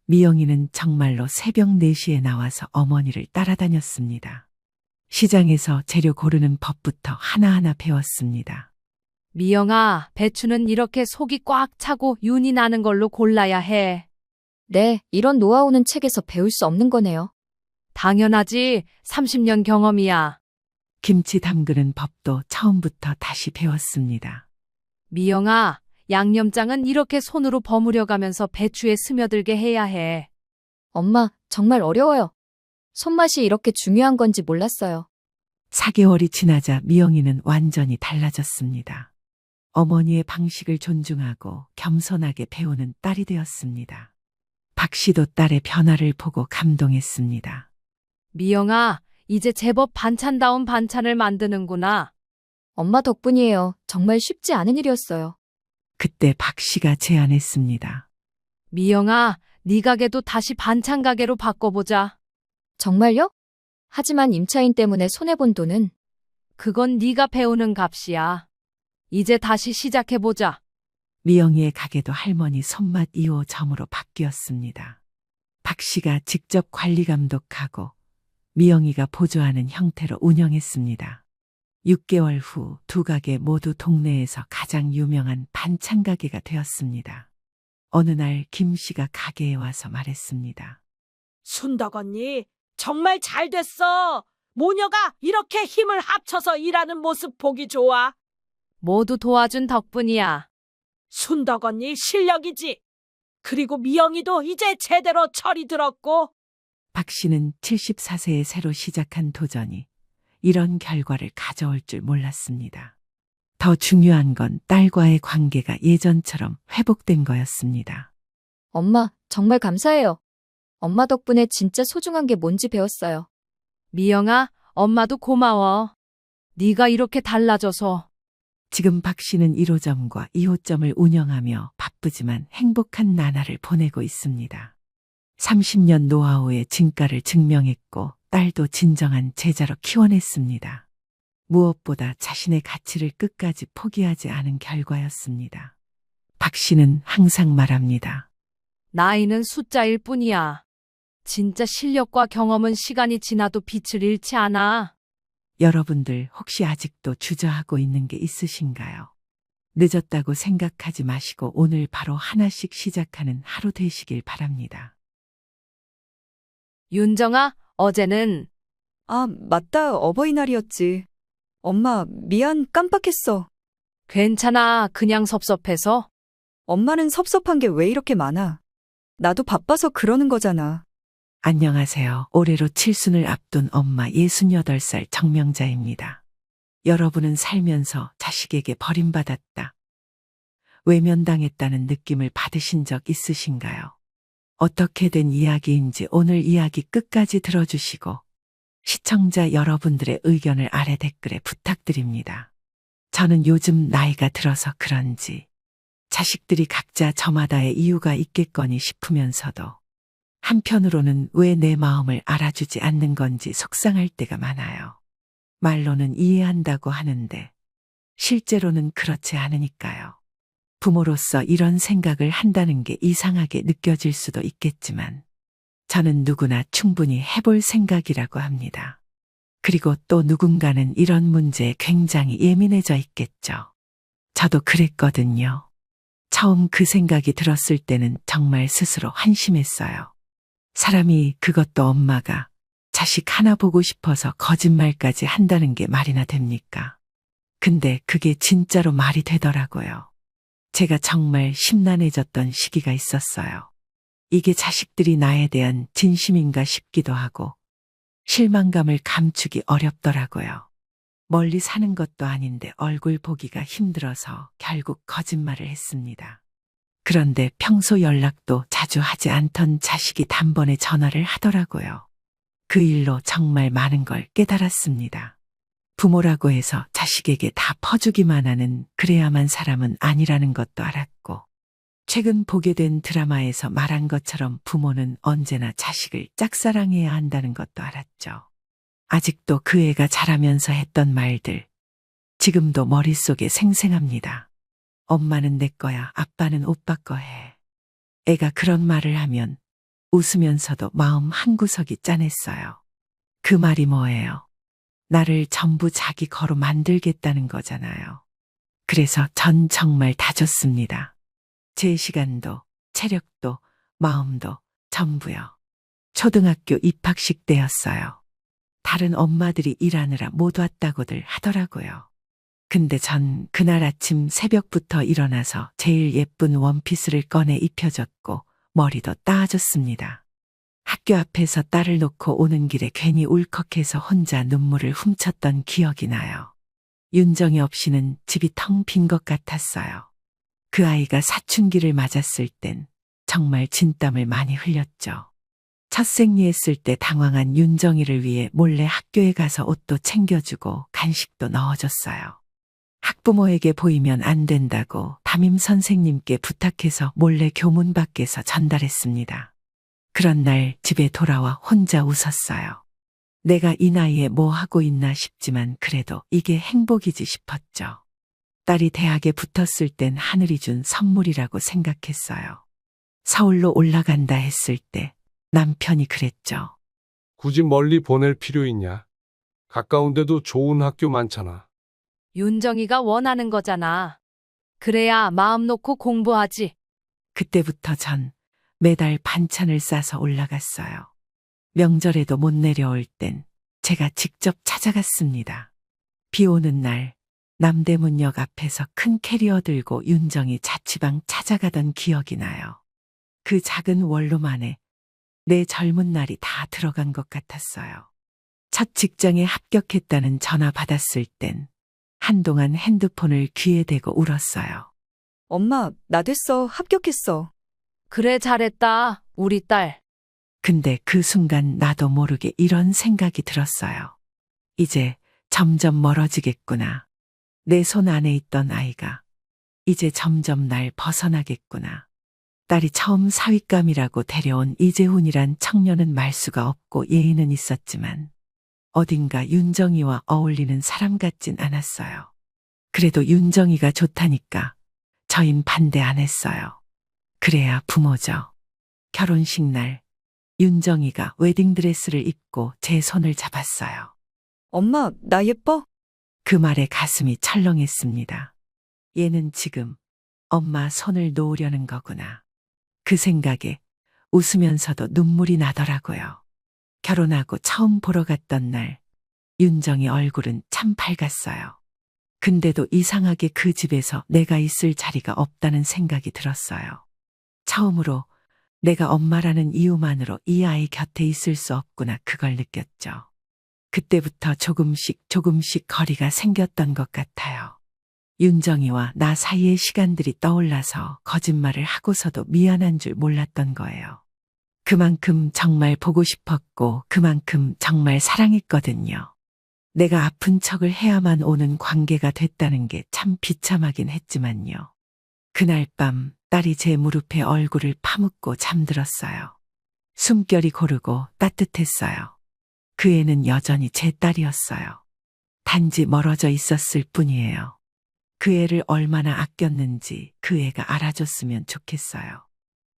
미영이는 정말로 새벽 4시에 나와서 어머니를 따라다녔습니다. 시장에서 재료 고르는 법부터 하나하나 배웠습니다. 미영아, 배추는 이렇게 속이 꽉 차고 윤이 나는 걸로 골라야 해. 네, 이런 노하우는 책에서 배울 수 없는 거네요. 당연하지. 30년 경험이야. 김치 담그는 법도 처음부터 다시 배웠습니다. 미영아, 양념장은 이렇게 손으로 버무려 가면서 배추에 스며들게 해야 해. 엄마, 정말 어려워요. 손맛이 이렇게 중요한 건지 몰랐어요. 4개월이 지나자 미영이는 완전히 달라졌습니다. 어머니의 방식을 존중하고 겸손하게 배우는 딸이 되었습니다. 박 씨도 딸의 변화를 보고 감동했습니다. 미영아, 이제 제법 반찬다운 반찬을 만드는구나. 엄마 덕분이에요. 정말 쉽지 않은 일이었어요. 그때 박 씨가 제안했습니다. 미영아, 네 가게도 다시 반찬 가게로 바꿔보자. 정말요? 하지만 임차인 때문에 손해본 돈은 그건 네가 배우는 값이야. 이제 다시 시작해보자. 미영이의 가게도 할머니 손맛 2호점으로 바뀌었습니다. 박 씨가 직접 관리 감독하고 미영이가 보조하는 형태로 운영했습니다. 6개월 후 두 가게 모두 동네에서 가장 유명한 반찬 가게가 되었습니다. 어느 날 김 씨가 가게에 와서 말했습니다. 순덕 언니, 정말 잘 됐어. 모녀가 이렇게 힘을 합쳐서 일하는 모습 보기 좋아. 모두 도와준 덕분이야. 순덕 언니 실력이지. 그리고 미영이도 이제 제대로 철이 들었고. 박 씨는 74세에 새로 시작한 도전이 이런 결과를 가져올 줄 몰랐습니다. 더 중요한 건 딸과의 관계가 예전처럼 회복된 거였습니다. 엄마, 정말 감사해요. 엄마 덕분에 진짜 소중한 게 뭔지 배웠어요. 미영아, 엄마도 고마워. 네가 이렇게 달라져서. 지금 박 씨는 1호점과 2호점을 운영하며 바쁘지만 행복한 나날을 보내고 있습니다. 30년 노하우의 진가를 증명했고 딸도 진정한 제자로 키워냈습니다. 무엇보다 자신의 가치를 끝까지 포기하지 않은 결과였습니다. 박 씨는 항상 말합니다. 나이는 숫자일 뿐이야. 진짜 실력과 경험은 시간이 지나도 빛을 잃지 않아. 여러분들 혹시 아직도 주저하고 있는 게 있으신가요? 늦었다고 생각하지 마시고 오늘 바로 하나씩 시작하는 하루 되시길 바랍니다. 윤정아, 어제는 아, 맞다. 어버이날이었지. 엄마, 미안. 깜빡했어. 괜찮아. 그냥 섭섭해서. 엄마는 섭섭한 게 왜 이렇게 많아? 나도 바빠서 그러는 거잖아. 안녕하세요. 올해로 칠순을 앞둔 엄마 68살 정명자입니다. 여러분은 살면서 자식에게 버림받았다, 외면당했다는 느낌을 받으신 적 있으신가요? 어떻게 된 이야기인지 오늘 이야기 끝까지 들어주시고 시청자 여러분들의 의견을 아래 댓글에 부탁드립니다. 저는 요즘 나이가 들어서 그런지 자식들이 각자 저마다의 이유가 있겠거니 싶으면서도 한편으로는 왜 내 마음을 알아주지 않는 건지 속상할 때가 많아요. 말로는 이해한다고 하는데 실제로는 그렇지 않으니까요. 부모로서 이런 생각을 한다는 게 이상하게 느껴질 수도 있겠지만 저는 누구나 충분히 해볼 생각이라고 합니다. 그리고 또 누군가는 이런 문제에 굉장히 예민해져 있겠죠. 저도 그랬거든요. 처음 그 생각이 들었을 때는 정말 스스로 한심했어요. 사람이, 그것도 엄마가 자식 하나 보고 싶어서 거짓말까지 한다는 게 말이나 됩니까? 근데 그게 진짜로 말이 되더라고요. 제가 정말 심란해졌던 시기가 있었어요. 이게 자식들이 나에 대한 진심인가 싶기도 하고 실망감을 감추기 어렵더라고요. 멀리 사는 것도 아닌데 얼굴 보기가 힘들어서 결국 거짓말을 했습니다. 그런데 평소 연락도 자주 하지 않던 자식이 단번에 전화를 하더라고요. 그 일로 정말 많은 걸 깨달았습니다. 부모라고 해서 자식에게 다 퍼주기만 하는 그래야만 사람은 아니라는 것도 알았고, 최근 보게 된 드라마에서 말한 것처럼 부모는 언제나 자식을 짝사랑해야 한다는 것도 알았죠. 아직도 그 애가 자라면서 했던 말들, 지금도 머릿속에 생생합니다. 엄마는 내 거야, 아빠는 오빠 거 해. 애가 그런 말을 하면 웃으면서도 마음 한구석이 짠했어요. 그 말이 뭐예요? 나를 전부 자기 거로 만들겠다는 거잖아요. 그래서 전 정말 다 줬습니다. 제 시간도, 체력도, 마음도 전부요. 초등학교 입학식 때였어요. 다른 엄마들이 일하느라 못 왔다고들 하더라고요. 근데 전 그날 아침 새벽부터 일어나서 제일 예쁜 원피스를 꺼내 입혀줬고 머리도 따아줬습니다. 학교 앞에서 딸을 놓고 오는 길에 괜히 울컥해서 혼자 눈물을 훔쳤던 기억이 나요. 윤정이 없이는 집이 텅 빈 것 같았어요. 그 아이가 사춘기를 맞았을 땐 정말 진땀을 많이 흘렸죠. 첫 생리했을 때 당황한 윤정이를 위해 몰래 학교에 가서 옷도 챙겨주고 간식도 넣어줬어요. 학부모에게 보이면 안 된다고 담임 선생님께 부탁해서 몰래 교문 밖에서 전달했습니다. 그런 날 집에 돌아와 혼자 웃었어요. 내가 이 나이에 뭐 하고 있나 싶지만 그래도 이게 행복이지 싶었죠. 딸이 대학에 붙었을 땐 하늘이 준 선물이라고 생각했어요. 서울로 올라간다 했을 때 남편이 그랬죠. 굳이 멀리 보낼 필요 있냐? 가까운데도 좋은 학교 많잖아. 윤정이가 원하는 거잖아. 그래야 마음 놓고 공부하지. 그때부터 전 매달 반찬을 싸서 올라갔어요. 명절에도 못 내려올 땐 제가 직접 찾아갔습니다. 비 오는 날 남대문역 앞에서 큰 캐리어 들고 윤정이 자취방 찾아가던 기억이 나요. 그 작은 원룸안에 내 젊은 날이 다 들어간 것 같았어요. 첫 직장에 합격했다는 전화 받았을 땐 한동안 핸드폰을 귀에 대고 울었어요. 엄마, 나 됐어. 합격했어. 그래, 잘했다. 우리 딸. 근데 그 순간 나도 모르게 이런 생각이 들었어요. 이제 점점 멀어지겠구나. 내 손 안에 있던 아이가 이제 점점 날 벗어나겠구나. 딸이 처음 사윗감이라고 데려온 이재훈이란 청년은 말수가 없고 예의는 있었지만 어딘가 윤정이와 어울리는 사람 같진 않았어요. 그래도 윤정이가 좋다니까 저흰 반대 안 했어요. 그래야 부모죠. 결혼식 날 윤정이가 웨딩드레스를 입고 제 손을 잡았어요. 엄마, 나 예뻐? 그 말에 가슴이 철렁했습니다. 얘는 지금 엄마 손을 놓으려는 거구나. 그 생각에 웃으면서도 눈물이 나더라고요. 결혼하고 처음 보러 갔던 날 윤정이 얼굴은 참 밝았어요. 근데도 이상하게 그 집에서 내가 있을 자리가 없다는 생각이 들었어요. 처음으로 내가 엄마라는 이유만으로 이 아이 곁에 있을 수 없구나 그걸 느꼈죠. 그때부터 조금씩 거리가 생겼던 것 같아요. 윤정이와 나 사이의 시간들이 떠올라서 거짓말을 하고서도 미안한 줄 몰랐던 거예요. 그만큼 정말 보고 싶었고 그만큼 정말 사랑했거든요. 내가 아픈 척을 해야만 오는 관계가 됐다는 게 참 비참하긴 했지만요. 그날 밤 딸이 제 무릎에 얼굴을 파묻고 잠들었어요. 숨결이 고르고 따뜻했어요. 그 애는 여전히 제 딸이었어요. 단지 멀어져 있었을 뿐이에요. 그 애를 얼마나 아꼈는지 그 애가 알아줬으면 좋겠어요.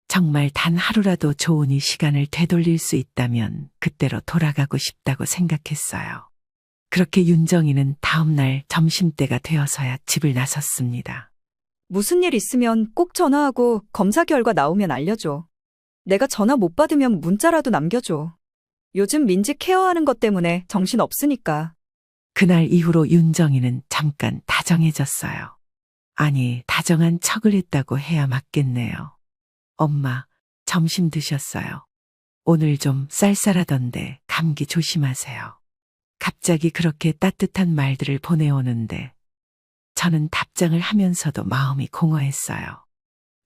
정말 단 하루라도 좋은 이 시간을 되돌릴 수 있다면 그때로 돌아가고 싶다고 생각했어요. 그렇게 윤정이는 다음 날 점심때가 되어서야 집을 나섰습니다. 무슨 일 있으면 꼭 전화하고 검사 결과 나오면 알려줘. 내가 전화 못 받으면 문자라도 남겨줘. 요즘 민지 케어하는 것 때문에 정신 없으니까. 그날 이후로 윤정이는 잠깐 다정해졌어요. 아니, 다정한 척을 했다고 해야 맞겠네요. 엄마, 점심 드셨어요? 오늘 좀 쌀쌀하던데 감기 조심하세요. 갑자기 그렇게 따뜻한 말들을 보내오는데 저는 답장을 하면서도 마음이 공허했어요.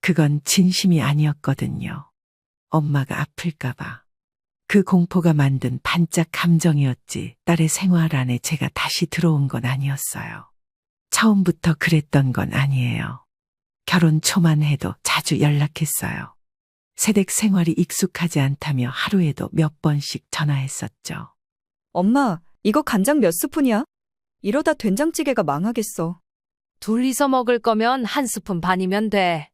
그건 진심이 아니었거든요. 엄마가 아플까봐. 그 공포가 만든 반짝 감정이었지 딸의 생활 안에 제가 다시 들어온 건 아니었어요. 처음부터 그랬던 건 아니에요. 결혼 초만 해도 자주 연락했어요. 새댁 생활이 익숙하지 않다며 하루에도 몇 번씩 전화했었죠. 엄마, 이거 간장 몇 스푼이야? 이러다 된장찌개가 망하겠어. 둘이서 먹을 거면 한 스푼 반이면 돼.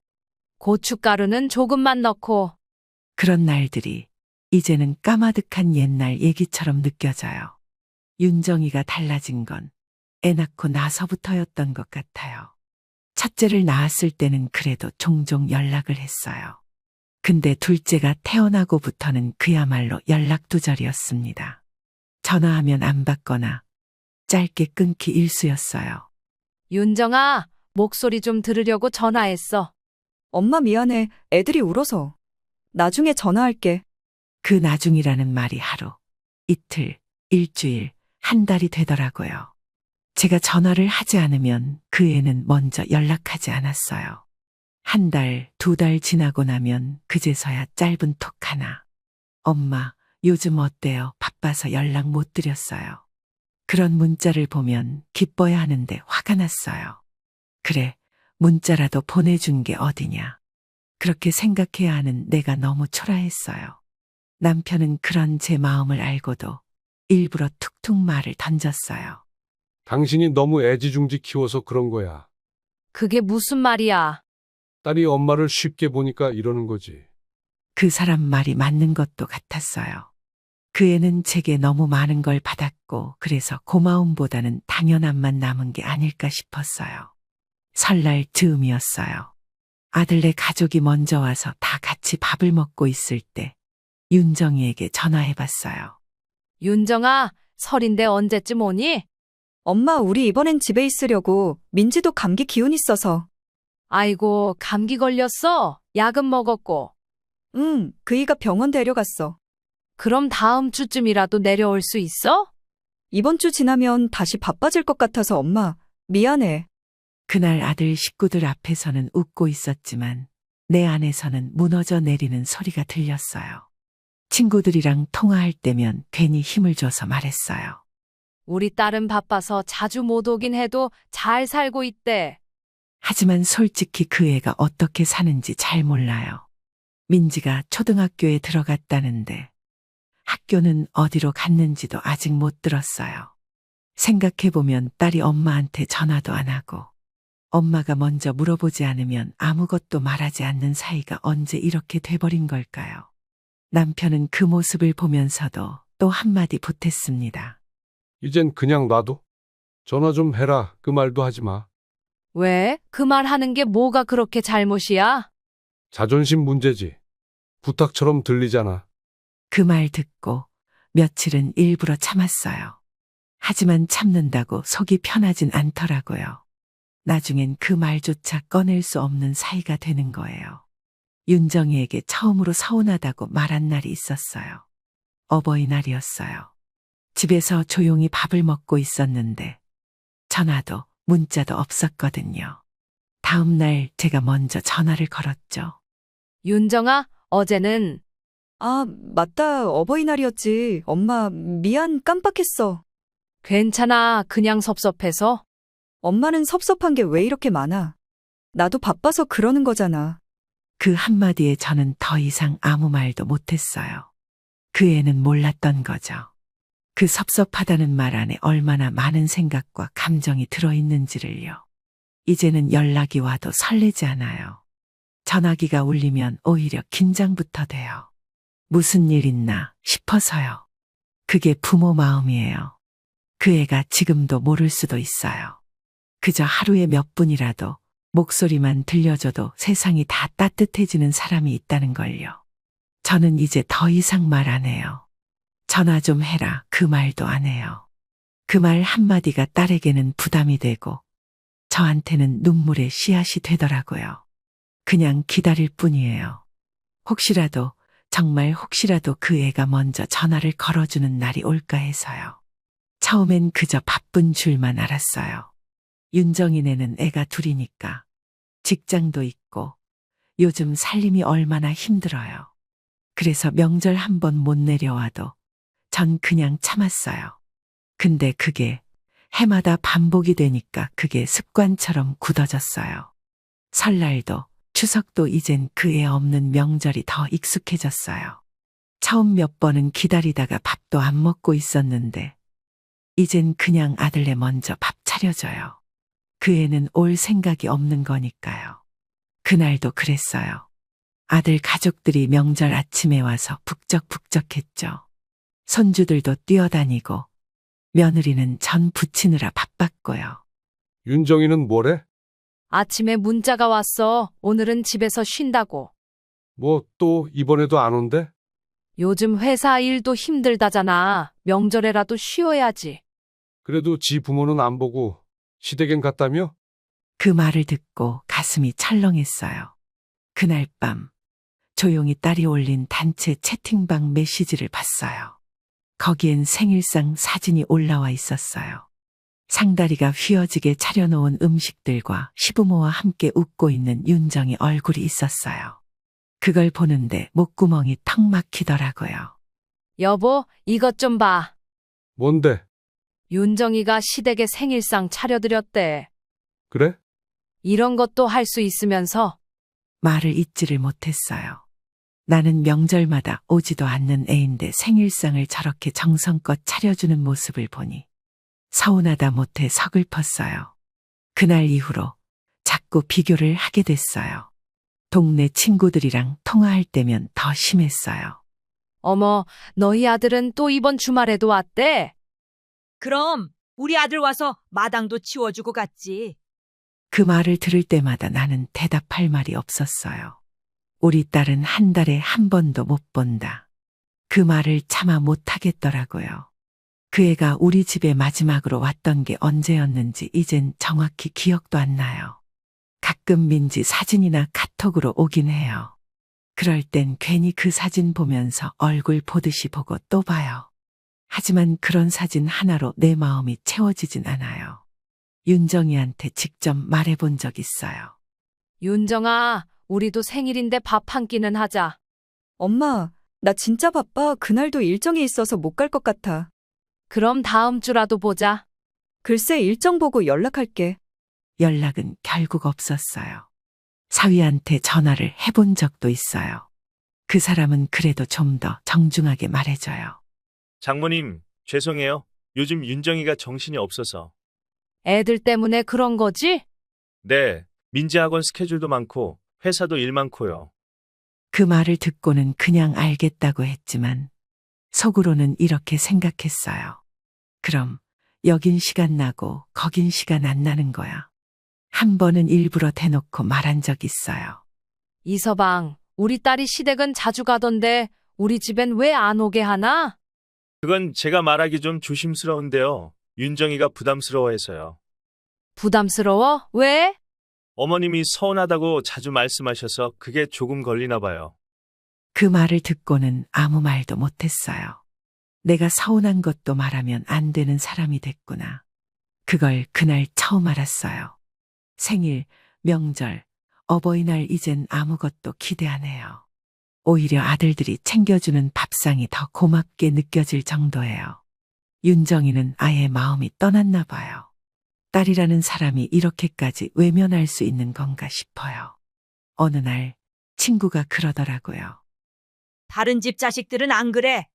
고춧가루는 조금만 넣고. 그런 날들이 이제는 까마득한 옛날 얘기처럼 느껴져요. 윤정이가 달라진 건 애 낳고 나서부터였던 것 같아요. 첫째를 낳았을 때는 그래도 종종 연락을 했어요. 근데 둘째가 태어나고부터는 그야말로 연락두절이었습니다. 전화하면 안 받거나 짧게 끊기 일쑤였어요. 윤정아, 목소리 좀 들으려고 전화했어. 엄마 미안해. 애들이 울어서. 나중에 전화할게. 그 나중이라는 말이 하루, 이틀, 일주일, 한 달이 되더라고요. 제가 전화를 하지 않으면 그 애는 먼저 연락하지 않았어요. 한 달, 두 달 지나고 나면 그제서야 짧은 톡 하나. 엄마, 요즘 어때요? 바빠서 연락 못 드렸어요. 그런 문자를 보면 기뻐야 하는데 화가 났어요. 그래, 문자라도 보내준 게 어디냐. 그렇게 생각해야 하는 내가 너무 초라했어요. 남편은 그런 제 마음을 알고도 일부러 툭툭 말을 던졌어요. 당신이 너무 애지중지 키워서 그런 거야. 그게 무슨 말이야? 딸이 엄마를 쉽게 보니까 이러는 거지. 그 사람 말이 맞는 것도 같았어요. 그 애는 제게 너무 많은 걸 받았고 그래서 고마움보다는 당연함만 남은 게 아닐까 싶었어요. 설날 즈음이었어요. 아들네 가족이 먼저 와서 다 같이 밥을 먹고 있을 때 윤정이에게 전화해봤어요. 윤정아, 설인데 언제쯤 오니? 엄마, 우리 이번엔 집에 있으려고. 민지도 감기 기운 있어서. 아이고, 감기 걸렸어? 약은 먹었고. 응, 그이가 병원 데려갔어. 그럼 다음 주쯤이라도 내려올 수 있어? 이번 주 지나면 다시 바빠질 것 같아서 엄마, 미안해. 그날 아들 식구들 앞에서는 웃고 있었지만 내 안에서는 무너져 내리는 소리가 들렸어요. 친구들이랑 통화할 때면 괜히 힘을 줘서 말했어요. 우리 딸은 바빠서 자주 못 오긴 해도 잘 살고 있대. 하지만 솔직히 그 애가 어떻게 사는지 잘 몰라요. 민지가 초등학교에 들어갔다는데 학교는 어디로 갔는지도 아직 못 들었어요. 생각해보면 딸이 엄마한테 전화도 안 하고 엄마가 먼저 물어보지 않으면 아무것도 말하지 않는 사이가 언제 이렇게 돼버린 걸까요? 남편은 그 모습을 보면서도 또 한마디 보탰습니다. 이젠 그냥 놔둬. 전화 좀 해라. 그 말도 하지 마. 왜? 그 말 하는 게 뭐가 그렇게 잘못이야? 자존심 문제지. 부탁처럼 들리잖아. 그 말 듣고 며칠은 일부러 참았어요. 하지만 참는다고 속이 편하진 않더라고요. 나중엔 그 말조차 꺼낼 수 없는 사이가 되는 거예요. 윤정이에게 처음으로 서운하다고 말한 날이 있었어요. 어버이날이었어요. 집에서 조용히 밥을 먹고 있었는데 전화도 문자도 없었거든요. 다음 날 제가 먼저 전화를 걸었죠. 윤정아, 어제는 아, 맞다. 어버이날이었지. 엄마, 미안, 깜빡했어. 괜찮아. 그냥 섭섭해서. 엄마는 섭섭한 게 왜 이렇게 많아? 나도 바빠서 그러는 거잖아. 그 한마디에 저는 더 이상 아무 말도 못했어요. 그 애는 몰랐던 거죠. 그 섭섭하다는 말 안에 얼마나 많은 생각과 감정이 들어있는지를요. 이제는 연락이 와도 설레지 않아요. 전화기가 울리면 오히려 긴장부터 돼요. 무슨 일 있나 싶어서요. 그게 부모 마음이에요. 그 애가 지금도 모를 수도 있어요. 그저 하루에 몇 분이라도 목소리만 들려줘도 세상이 다 따뜻해지는 사람이 있다는 걸요. 저는 이제 더 이상 말 안 해요. 전화 좀 해라 그 말도 안 해요. 그 말 한마디가 딸에게는 부담이 되고 저한테는 눈물의 씨앗이 되더라고요. 그냥 기다릴 뿐이에요. 혹시라도 정말 혹시라도 그 애가 먼저 전화를 걸어주는 날이 올까 해서요. 처음엔 그저 바쁜 줄만 알았어요. 윤정이네는 애가 둘이니까 직장도 있고 요즘 살림이 얼마나 힘들어요. 그래서 명절 한 번 못 내려와도 전 그냥 참았어요. 근데 그게 해마다 반복이 되니까 그게 습관처럼 굳어졌어요. 설날도 추석도 이젠 그 애 없는 명절이 더 익숙해졌어요. 처음 몇 번은 기다리다가 밥도 안 먹고 있었는데 이젠 그냥 아들내 먼저 밥 차려줘요. 그 애는 올 생각이 없는 거니까요. 그날도 그랬어요. 아들 가족들이 명절 아침에 와서 북적북적했죠. 손주들도 뛰어다니고 며느리는 전 부치느라 바빴고요. 윤정이는 뭐래? 아침에 문자가 왔어. 오늘은 집에서 쉰다고. 뭐 또 이번에도 안 온대? 요즘 회사 일도 힘들다잖아. 명절에라도 쉬어야지. 그래도 지 부모는 안 보고 시댁엔 갔다며? 그 말을 듣고 가슴이 철렁했어요. 그날 밤 조용히 딸이 올린 단체 채팅방 메시지를 봤어요. 거기엔 생일상 사진이 올라와 있었어요. 상다리가 휘어지게 차려놓은 음식들과 시부모와 함께 웃고 있는 윤정이 얼굴이 있었어요. 그걸 보는데 목구멍이 턱 막히더라고요. 여보, 이것 좀 봐. 뭔데? 윤정이가 시댁에 생일상 차려드렸대. 그래? 이런 것도 할 수 있으면서 말을 잇지를 못했어요. 나는 명절마다 오지도 않는 애인데 생일상을 저렇게 정성껏 차려주는 모습을 보니 서운하다 못해 서글펐어요. 그날 이후로 자꾸 비교를 하게 됐어요. 동네 친구들이랑 통화할 때면 더 심했어요. 어머, 너희 아들은 또 이번 주말에도 왔대? 그럼 우리 아들 와서 마당도 치워주고 갔지. 그 말을 들을 때마다 나는 대답할 말이 없었어요. 우리 딸은 한 달에 한 번도 못 본다. 그 말을 차마 못하겠더라고요. 그 애가 우리 집에 마지막으로 왔던 게 언제였는지 이젠 정확히 기억도 안 나요. 가끔 민지 사진이나 카톡으로 오긴 해요. 그럴 땐 괜히 그 사진 보면서 얼굴 보듯이 보고 또 봐요. 하지만 그런 사진 하나로 내 마음이 채워지진 않아요. 윤정이한테 직접 말해본 적 있어요. 윤정아, 우리도 생일인데 밥 한 끼는 하자. 엄마, 나 진짜 바빠. 그날도 일정이 있어서 못 갈 것 같아. 그럼 다음 주라도 보자. 글쎄, 일정 보고 연락할게. 연락은 결국 없었어요. 사위한테 전화를 해본 적도 있어요. 그 사람은 그래도 좀 더 정중하게 말해줘요. 장모님, 죄송해요. 요즘 윤정이가 정신이 없어서. 애들 때문에 그런 거지? 네, 민지학원 스케줄도 많고 회사도 일 많고요. 그 말을 듣고는 그냥 알겠다고 했지만 속으로는 이렇게 생각했어요. 그럼 여긴 시간 나고 거긴 시간 안 나는 거야. 한 번은 일부러 대놓고 말한 적 있어요. 이서방, 우리 딸이 시댁은 자주 가던데 우리 집엔 왜 안 오게 하나? 그건 제가 말하기 좀 조심스러운데요. 윤정이가 부담스러워해서요. 부담스러워? 왜? 어머님이 서운하다고 자주 말씀하셔서 그게 조금 걸리나 봐요. 그 말을 듣고는 아무 말도 못했어요. 내가 서운한 것도 말하면 안 되는 사람이 됐구나. 그걸 그날 처음 알았어요. 생일, 명절, 어버이날 이젠 아무것도 기대 안 해요. 오히려 아들들이 챙겨주는 밥상이 더 고맙게 느껴질 정도예요. 윤정이는 아예 마음이 떠났나 봐요. 딸이라는 사람이 이렇게까지 외면할 수 있는 건가 싶어요. 어느 날 친구가 그러더라고요. 다른 집 자식들은 안 그래.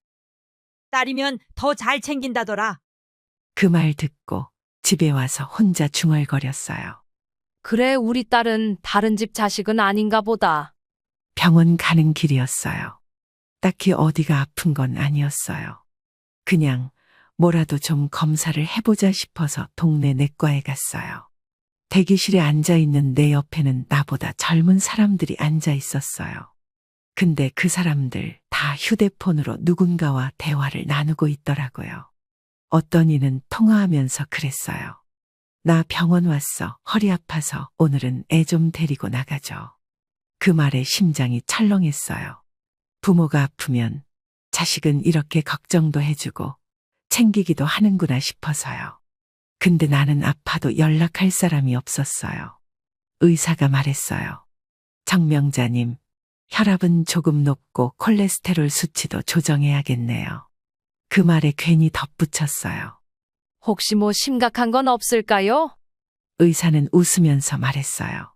딸이면 더 잘 챙긴다더라. 그 말 듣고 집에 와서 혼자 중얼거렸어요. 그래, 우리 딸은 다른 집 자식은 아닌가 보다. 병원 가는 길이었어요. 딱히 어디가 아픈 건 아니었어요. 그냥 뭐라도 좀 검사를 해보자 싶어서 동네 내과에 갔어요. 대기실에 앉아 있는 내 옆에는 나보다 젊은 사람들이 앉아 있었어요. 근데 그 사람들 다 휴대폰으로 누군가와 대화를 나누고 있더라고요. 어떤 이는 통화하면서 그랬어요. 나 병원 왔어. 허리 아파서 오늘은 애 좀 데리고 나가죠. 그 말에 심장이 철렁했어요. 부모가 아프면 자식은 이렇게 걱정도 해주고 챙기기도 하는구나 싶어서요. 근데 나는 아파도 연락할 사람이 없었어요. 의사가 말했어요. 정명자님, 혈압은 조금 높고 콜레스테롤 수치도 조정해야겠네요. 그 말에 괜히 덧붙였어요. 혹시 뭐 심각한 건 없을까요? 의사는 웃으면서 말했어요.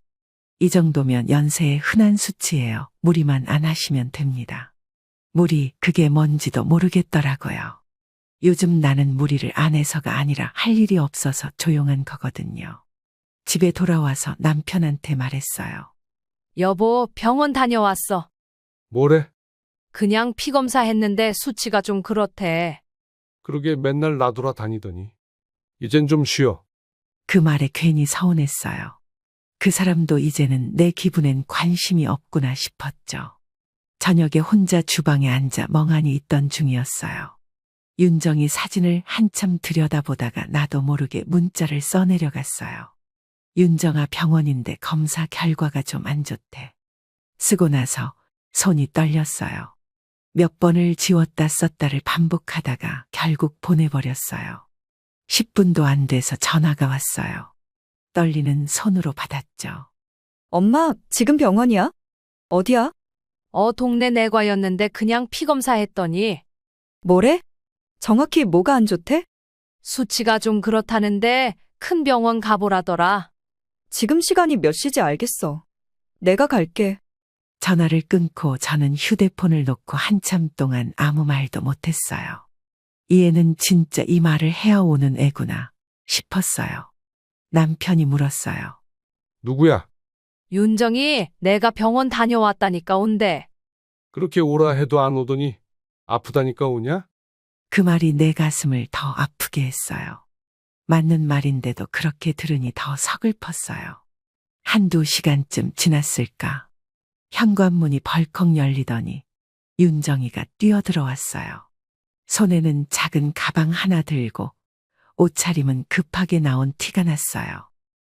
이 정도면 연세의 흔한 수치예요. 무리만 안 하시면 됩니다. 무리, 그게 뭔지도 모르겠더라고요. 요즘 나는 무리를 안 해서가 아니라 할 일이 없어서 조용한 거거든요. 집에 돌아와서 남편한테 말했어요. 여보, 병원 다녀왔어. 뭐래? 그냥 피 검사했는데 수치가 좀 그렇대. 그러게 맨날 나돌아 다니더니. 이젠 좀 쉬어. 그 말에 괜히 서운했어요. 그 사람도 이제는 내 기분엔 관심이 없구나 싶었죠. 저녁에 혼자 주방에 앉아 멍하니 있던 중이었어요. 윤정이 사진을 한참 들여다보다가 나도 모르게 문자를 써내려갔어요. 윤정아, 병원인데 검사 결과가 좀 안 좋대. 쓰고 나서 손이 떨렸어요. 몇 번을 지웠다 썼다를 반복하다가 결국 보내버렸어요. 10분도 안 돼서 전화가 왔어요. 떨리는 손으로 받았죠. 엄마, 지금 병원이야? 어디야? 동네 내과였는데 그냥 피 검사했더니 뭐래? 정확히 뭐가 안 좋대? 수치가 좀 그렇다는데 큰 병원 가보라더라. 지금 시간이 몇 시지 알겠어. 내가 갈게. 전화를 끊고 저는 휴대폰을 놓고 한참 동안 아무 말도 못했어요. 이 애는 진짜 이 말을 해야오는 애구나 싶었어요. 남편이 물었어요. 누구야? 윤정이 내가 병원 다녀왔다니까 온대. 그렇게 오라 해도 안 오더니 아프다니까 오냐? 그 말이 내 가슴을 더 아프게 했어요. 맞는 말인데도 그렇게 들으니 더 서글펐어요. 한두 시간쯤 지났을까? 현관문이 벌컥 열리더니 윤정이가 뛰어들어왔어요. 손에는 작은 가방 하나 들고 옷차림은 급하게 나온 티가 났어요.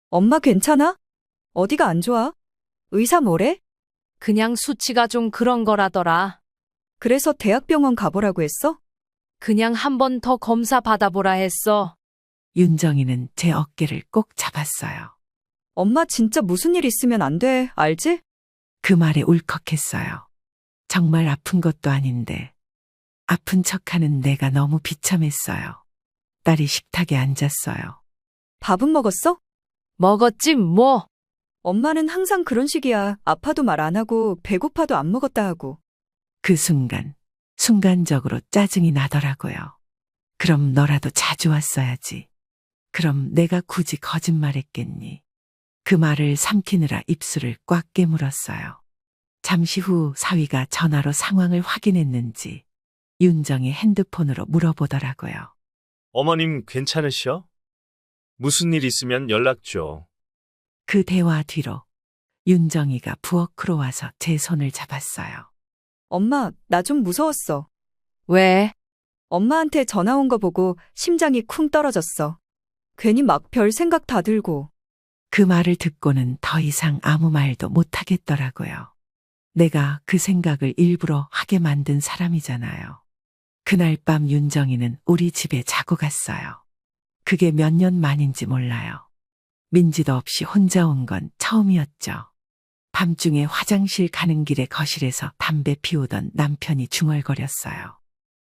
엄마 괜찮아? 어디가 안 좋아? 의사 뭐래? 그냥 수치가 좀 그런 거라더라. 그래서 대학병원 가보라고 했어? 그냥 한 번 더 검사 받아보라 했어. 윤정이는 제 어깨를 꼭 잡았어요. 엄마 진짜 무슨 일 있으면 안 돼, 알지? 그 말에 울컥했어요. 정말 아픈 것도 아닌데 아픈 척하는 내가 너무 비참했어요. 딸이 식탁에 앉았어요. 밥은 먹었어? 먹었지 뭐. 엄마는 항상 그런 식이야. 아파도 말 안 하고 배고파도 안 먹었다 하고. 그 순간적으로 짜증이 나더라고요. 그럼 너라도 자주 왔어야지. 그럼 내가 굳이 거짓말했겠니? 그 말을 삼키느라 입술을 꽉 깨물었어요. 잠시 후 사위가 전화로 상황을 확인했는지 윤정이 핸드폰으로 물어보더라고요. 어머님 괜찮으셔? 무슨 일 있으면 연락 줘. 그 대화 뒤로 윤정이가 부엌으로 와서 제 손을 잡았어요. 엄마, 나 좀 무서웠어. 왜? 엄마한테 전화 온 거 보고 심장이 쿵 떨어졌어. 괜히 막 별 생각 다 들고. 그 말을 듣고는 더 이상 아무 말도 못하겠더라고요. 내가 그 생각을 일부러 하게 만든 사람이잖아요. 그날 밤 윤정이는 우리 집에 자고 갔어요. 그게 몇 년 만인지 몰라요. 민지도 없이 혼자 온 건 처음이었죠. 밤중에 화장실 가는 길에 거실에서 담배 피우던 남편이 중얼거렸어요.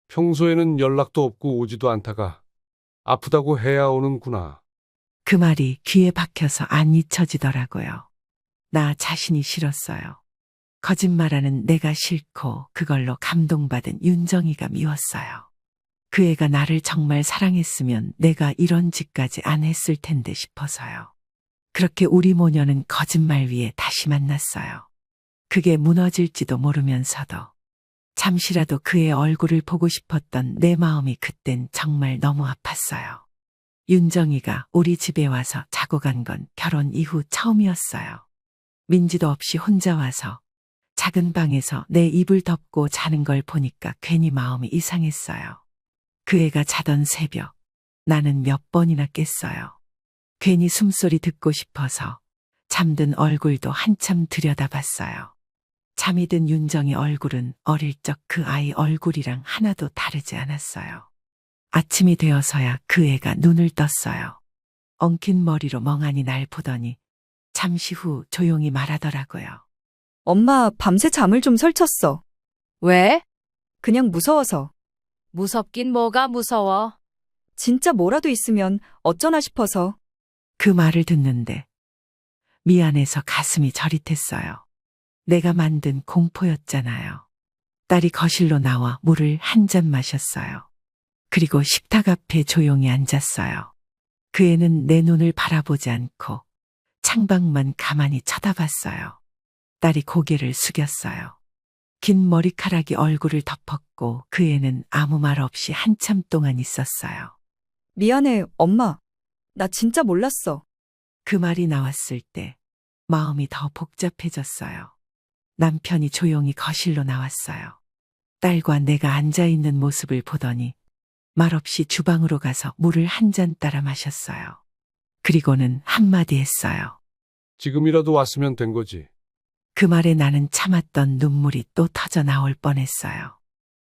평소에는 연락도 없고 오지도 않다가 아프다고 해야 오는구나. 그 말이 귀에 박혀서 안 잊혀지더라고요. 나 자신이 싫었어요. 거짓말하는 내가 싫고 그걸로 감동받은 윤정이가 미웠어요. 그 애가 나를 정말 사랑했으면 내가 이런 짓까지 안 했을 텐데 싶어서요. 그렇게 우리 모녀는 거짓말 위에 다시 만났어요. 그게 무너질지도 모르면서도 잠시라도 그의 얼굴을 보고 싶었던 내 마음이 그땐 정말 너무 아팠어요. 윤정이가 우리 집에 와서 자고 간 건 결혼 이후 처음이었어요. 민지도 없이 혼자 와서 작은 방에서 내 이불 덮고 자는 걸 보니까 괜히 마음이 이상했어요. 그 애가 자던 새벽, 나는 몇 번이나 깼어요. 괜히 숨소리 듣고 싶어서 잠든 얼굴도 한참 들여다봤어요. 잠이 든 윤정이 얼굴은 어릴 적 그 아이 얼굴이랑 하나도 다르지 않았어요. 아침이 되어서야 그 애가 눈을 떴어요. 엉킨 머리로 멍하니 날 보더니 잠시 후 조용히 말하더라고요. 엄마, 밤새 잠을 좀 설쳤어. 왜? 그냥 무서워서. 무섭긴 뭐가 무서워. 진짜 뭐라도 있으면 어쩌나 싶어서. 그 말을 듣는데 미안해서 가슴이 저릿했어요. 내가 만든 공포였잖아요. 딸이 거실로 나와 물을 한 잔 마셨어요. 그리고 식탁 앞에 조용히 앉았어요. 그 애는 내 눈을 바라보지 않고 창밖만 가만히 쳐다봤어요. 딸이 고개를 숙였어요. 긴 머리카락이 얼굴을 덮었고 그 애는 아무 말 없이 한참 동안 있었어요. 미안해, 엄마. 나 진짜 몰랐어. 그 말이 나왔을 때 마음이 더 복잡해졌어요. 남편이 조용히 거실로 나왔어요. 딸과 내가 앉아있는 모습을 보더니 말없이 주방으로 가서 물을 한 잔 따라 마셨어요. 그리고는 한마디 했어요. 지금이라도 왔으면 된 거지. 그 말에 나는 참았던 눈물이 또 터져 나올 뻔했어요.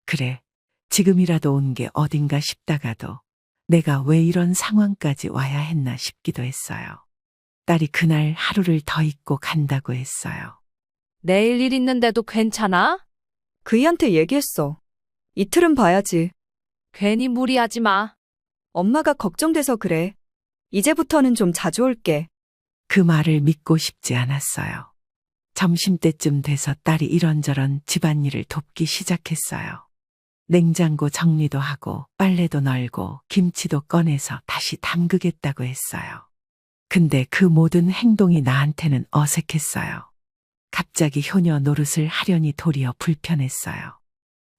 그래, 지금이라도 온 게 어딘가 싶다가도 내가 왜 이런 상황까지 와야 했나 싶기도 했어요. 딸이 그날 하루를 더 있고 간다고 했어요. 내일 일 있는데도 괜찮아? 그이한테 얘기했어. 이틀은 봐야지. 괜히 무리하지 마. 엄마가 걱정돼서 그래. 이제부터는 좀 자주 올게. 그 말을 믿고 싶지 않았어요. 점심때쯤 돼서 딸이 이런저런 집안일을 돕기 시작했어요. 냉장고 정리도 하고 빨래도 널고 김치도 꺼내서 다시 담그겠다고 했어요. 근데 그 모든 행동이 나한테는 어색했어요. 갑자기 효녀 노릇을 하려니 도리어 불편했어요.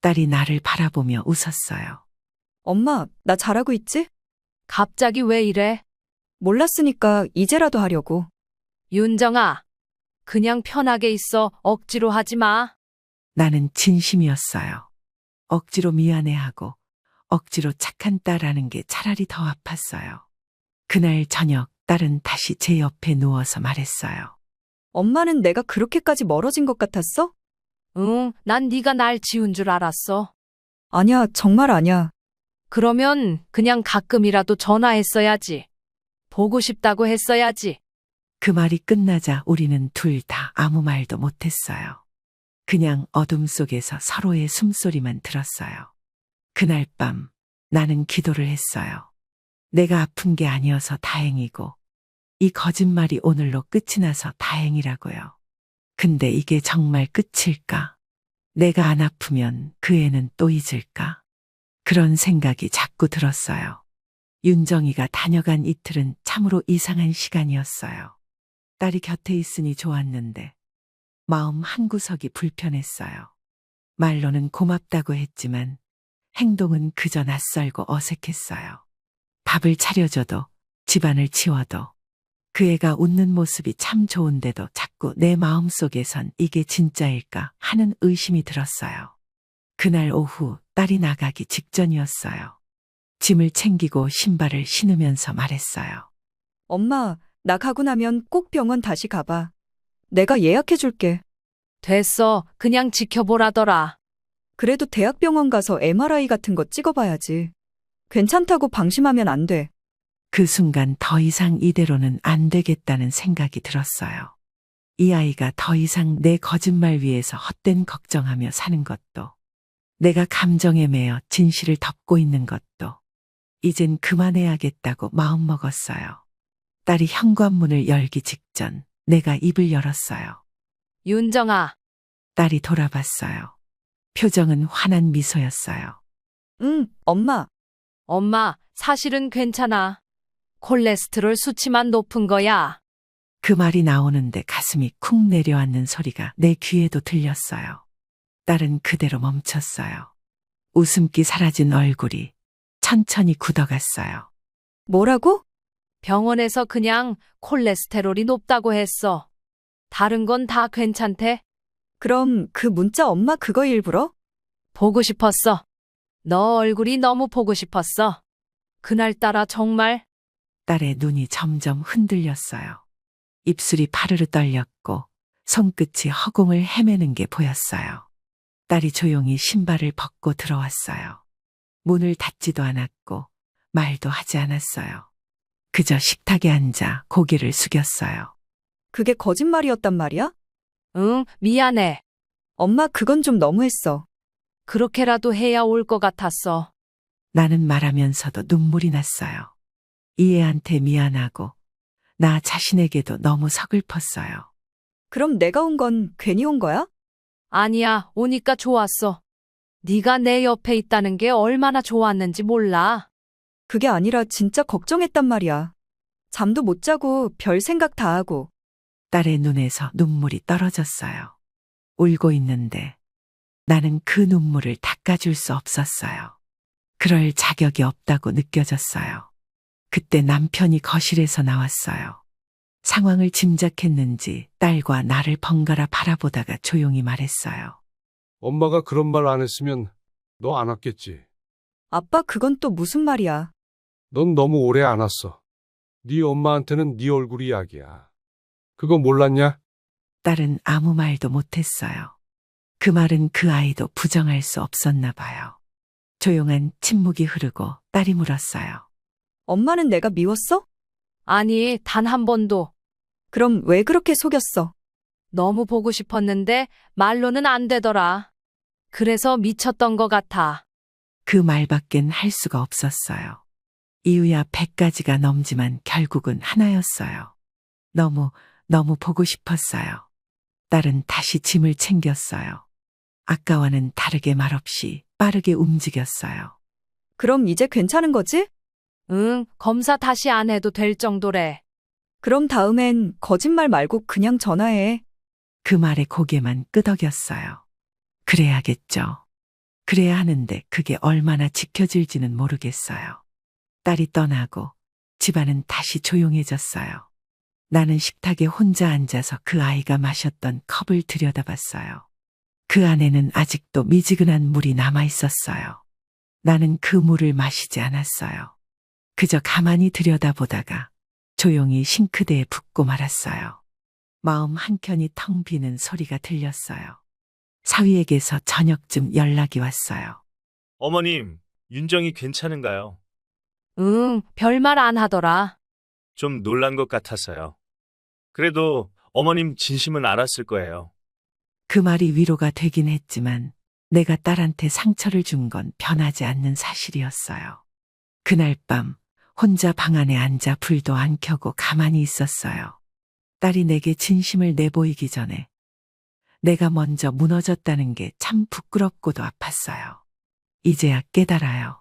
딸이 나를 바라보며 웃었어요. 엄마, 나 잘하고 있지? 갑자기 왜 이래? 몰랐으니까 이제라도 하려고. 윤정아, 그냥 편하게 있어. 억지로 하지 마. 나는 진심이었어요. 억지로 미안해하고 억지로 착한 딸하는 게 차라리 더 아팠어요. 그날 저녁 딸은 다시 제 옆에 누워서 말했어요. 엄마는 내가 그렇게까지 멀어진 것 같았어? 응, 난 네가 날 지운 줄 알았어. 아니야, 정말 아니야. 그러면 그냥 가끔이라도 전화했어야지. 보고 싶다고 했어야지. 그 말이 끝나자 우리는 둘 다 아무 말도 못했어요. 그냥 어둠 속에서 서로의 숨소리만 들었어요. 그날 밤 나는 기도를 했어요. 내가 아픈 게 아니어서 다행이고 이 거짓말이 오늘로 끝이 나서 다행이라고요. 근데 이게 정말 끝일까? 내가 안 아프면 그 애는 또 잊을까? 그런 생각이 자꾸 들었어요. 윤정이가 다녀간 이틀은 참으로 이상한 시간이었어요. 딸이 곁에 있으니 좋았는데 마음 한구석이 불편했어요. 말로는 고맙다고 했지만 행동은 그저 낯설고 어색했어요. 밥을 차려줘도 집안을 치워도 그 애가 웃는 모습이 참 좋은데도 자꾸 내 마음속에선 이게 진짜일까 하는 의심이 들었어요. 그날 오후 딸이 나가기 직전이었어요. 짐을 챙기고 신발을 신으면서 말했어요. 엄마, 나 가고 나면 꼭 병원 다시 가봐. 내가 예약해줄게. 됐어. 그냥 지켜보라더라. 그래도 대학병원 가서 MRI 같은 거 찍어봐야지. 괜찮다고 방심하면 안 돼. 그 순간 더 이상 이대로는 안 되겠다는 생각이 들었어요. 이 아이가 더 이상 내 거짓말 위에서 헛된 걱정하며 사는 것도, 내가 감정에 매여 진실을 덮고 있는 것도, 이젠 그만해야겠다고 마음먹었어요. 딸이 현관문을 열기 직전 내가 입을 열었어요. 윤정아, 딸이 돌아봤어요. 표정은 환한 미소였어요. 응, 엄마. 엄마, 사실은 괜찮아. 콜레스테롤 수치만 높은 거야. 그 말이 나오는데 가슴이 쿵 내려앉는 소리가 내 귀에도 들렸어요. 딸은 그대로 멈췄어요. 웃음기 사라진 얼굴이 천천히 굳어갔어요. 뭐라고? 병원에서 그냥 콜레스테롤이 높다고 했어. 다른 건 다 괜찮대. 그럼 그 문자 엄마 그거 일부러? 보고 싶었어. 너 얼굴이 너무 보고 싶었어. 그날따라 정말. 딸의 눈이 점점 흔들렸어요. 입술이 파르르 떨렸고 손끝이 허공을 헤매는 게 보였어요. 딸이 조용히 신발을 벗고 들어왔어요. 문을 닫지도 않았고 말도 하지 않았어요. 그저 식탁에 앉아 고개를 숙였어요. 그게 거짓말이었단 말이야? 응, 미안해. 엄마 그건 좀 너무했어. 그렇게라도 해야 올 것 같았어. 나는 말하면서도 눈물이 났어요. 이 애한테 미안하고 나 자신에게도 너무 서글펐어요. 그럼 내가 온 건 괜히 온 거야? 아니야, 오니까 좋았어. 네가 내 옆에 있다는 게 얼마나 좋았는지 몰라. 그게 아니라 진짜 걱정했단 말이야. 잠도 못 자고 별 생각 다 하고. 딸의 눈에서 눈물이 떨어졌어요. 울고 있는데 나는 그 눈물을 닦아줄 수 없었어요. 그럴 자격이 없다고 느껴졌어요. 그때 남편이 거실에서 나왔어요. 상황을 짐작했는지 딸과 나를 번갈아 바라보다가 조용히 말했어요. 엄마가 그런 말 안 했으면 너 안 왔겠지. 아빠 그건 또 무슨 말이야. 넌 너무 오래 안 왔어. 네 엄마한테는 네 얼굴이 약이야. 그거 몰랐냐? 딸은 아무 말도 못했어요. 그 말은 그 아이도 부정할 수 없었나 봐요. 조용한 침묵이 흐르고 딸이 물었어요. 엄마는 내가 미웠어? 아니, 단 한 번도. 그럼 왜 그렇게 속였어? 너무 보고 싶었는데 말로는 안 되더라. 그래서 미쳤던 것 같아. 그 말밖엔 할 수가 없었어요. 이유야 100가지가 넘지만 결국은 하나였어요. 너무 보고 싶었어요. 딸은 다시 짐을 챙겼어요. 아까와는 다르게 말없이 빠르게 움직였어요. 그럼 이제 괜찮은 거지? 응, 검사 다시 안 해도 될 정도래. 그럼 다음엔 거짓말 말고 그냥 전화해. 그 말에 고개만 끄덕였어요. 그래야겠죠. 그래야 하는데 그게 얼마나 지켜질지는 모르겠어요. 딸이 떠나고 집안은 다시 조용해졌어요. 나는 식탁에 혼자 앉아서 그 아이가 마셨던 컵을 들여다봤어요. 그 안에는 아직도 미지근한 물이 남아 있었어요. 나는 그 물을 마시지 않았어요. 그저 가만히 들여다보다가 조용히 싱크대에 붓고 말았어요. 마음 한켠이 텅 비는 소리가 들렸어요. 사위에게서 저녁쯤 연락이 왔어요. 어머님, 윤정이 괜찮은가요? 응, 별말 안 하더라. 좀 놀란 것 같아서요. 그래도 어머님 진심은 알았을 거예요. 그 말이 위로가 되긴 했지만 내가 딸한테 상처를 준 건 변하지 않는 사실이었어요. 그날 밤 혼자 방 안에 앉아 불도 안 켜고 가만히 있었어요. 딸이 내게 진심을 내보이기 전에 내가 먼저 무너졌다는 게 참 부끄럽고도 아팠어요. 이제야 깨달아요.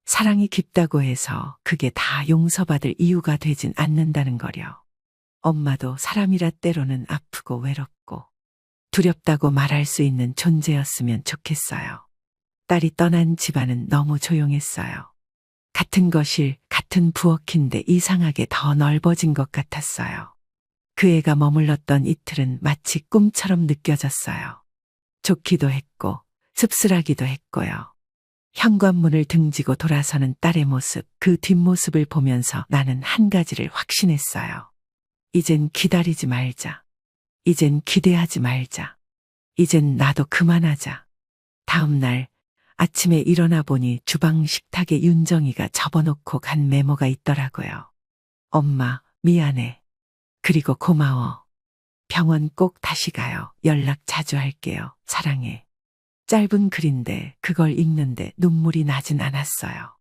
사랑이 깊다고 해서 그게 다 용서받을 이유가 되진 않는다는 거려. 엄마도 사람이라 때로는 아프고 외롭고 두렵다고 말할 수 있는 존재였으면 좋겠어요. 딸이 떠난 집안은 너무 조용했어요. 같은 거실, 같은 부엌인데 이상하게 더 넓어진 것 같았어요. 그 애가 머물렀던 이틀은 마치 꿈처럼 느껴졌어요. 좋기도 했고 씁쓸하기도 했고요. 현관문을 등지고 돌아서는 딸의 모습, 그 뒷모습을 보면서 나는 한 가지를 확신했어요. 이젠 기다리지 말자. 이젠 기대하지 말자. 이젠 나도 그만하자. 다음 날 아침에 일어나 보니 주방 식탁에 윤정이가 접어놓고 간 메모가 있더라고요. 엄마, 미안해. 그리고 고마워. 병원 꼭 다시 가요. 연락 자주 할게요. 사랑해. 짧은 글인데 그걸 읽는데 눈물이 나진 않았어요.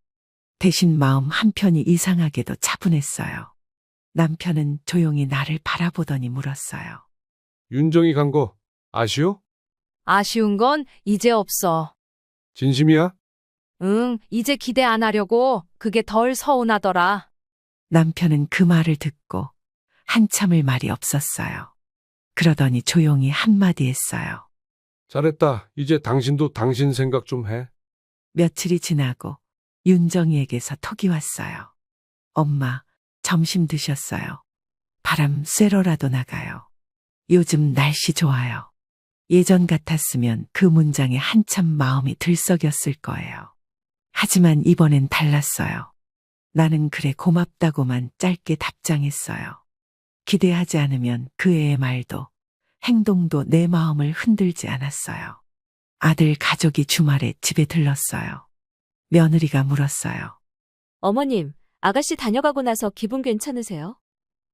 대신 마음 한편이 이상하게도 차분했어요. 남편은 조용히 나를 바라보더니 물었어요. 윤정이 간 거 아쉬워? 아쉬운 건 이제 없어. 진심이야? 응, 이제 기대 안 하려고. 그게 덜 서운하더라. 남편은 그 말을 듣고 한참을 말이 없었어요. 그러더니 조용히 한마디 했어요. 잘했다. 이제 당신도 당신 생각 좀 해. 며칠이 지나고 윤정이에게서 톡이 왔어요. 엄마, 점심 드셨어요? 바람 쐬러라도 나가요. 요즘 날씨 좋아요. 예전 같았으면 그 문장에 한참 마음이 들썩였을 거예요. 하지만 이번엔 달랐어요. 나는 그래 고맙다고만 짧게 답장했어요. 기대하지 않으면 그 애의 말도 행동도 내 마음을 흔들지 않았어요. 아들 가족이 주말에 집에 들렀어요. 며느리가 물었어요. 어머님, 아가씨 다녀가고 나서 기분 괜찮으세요?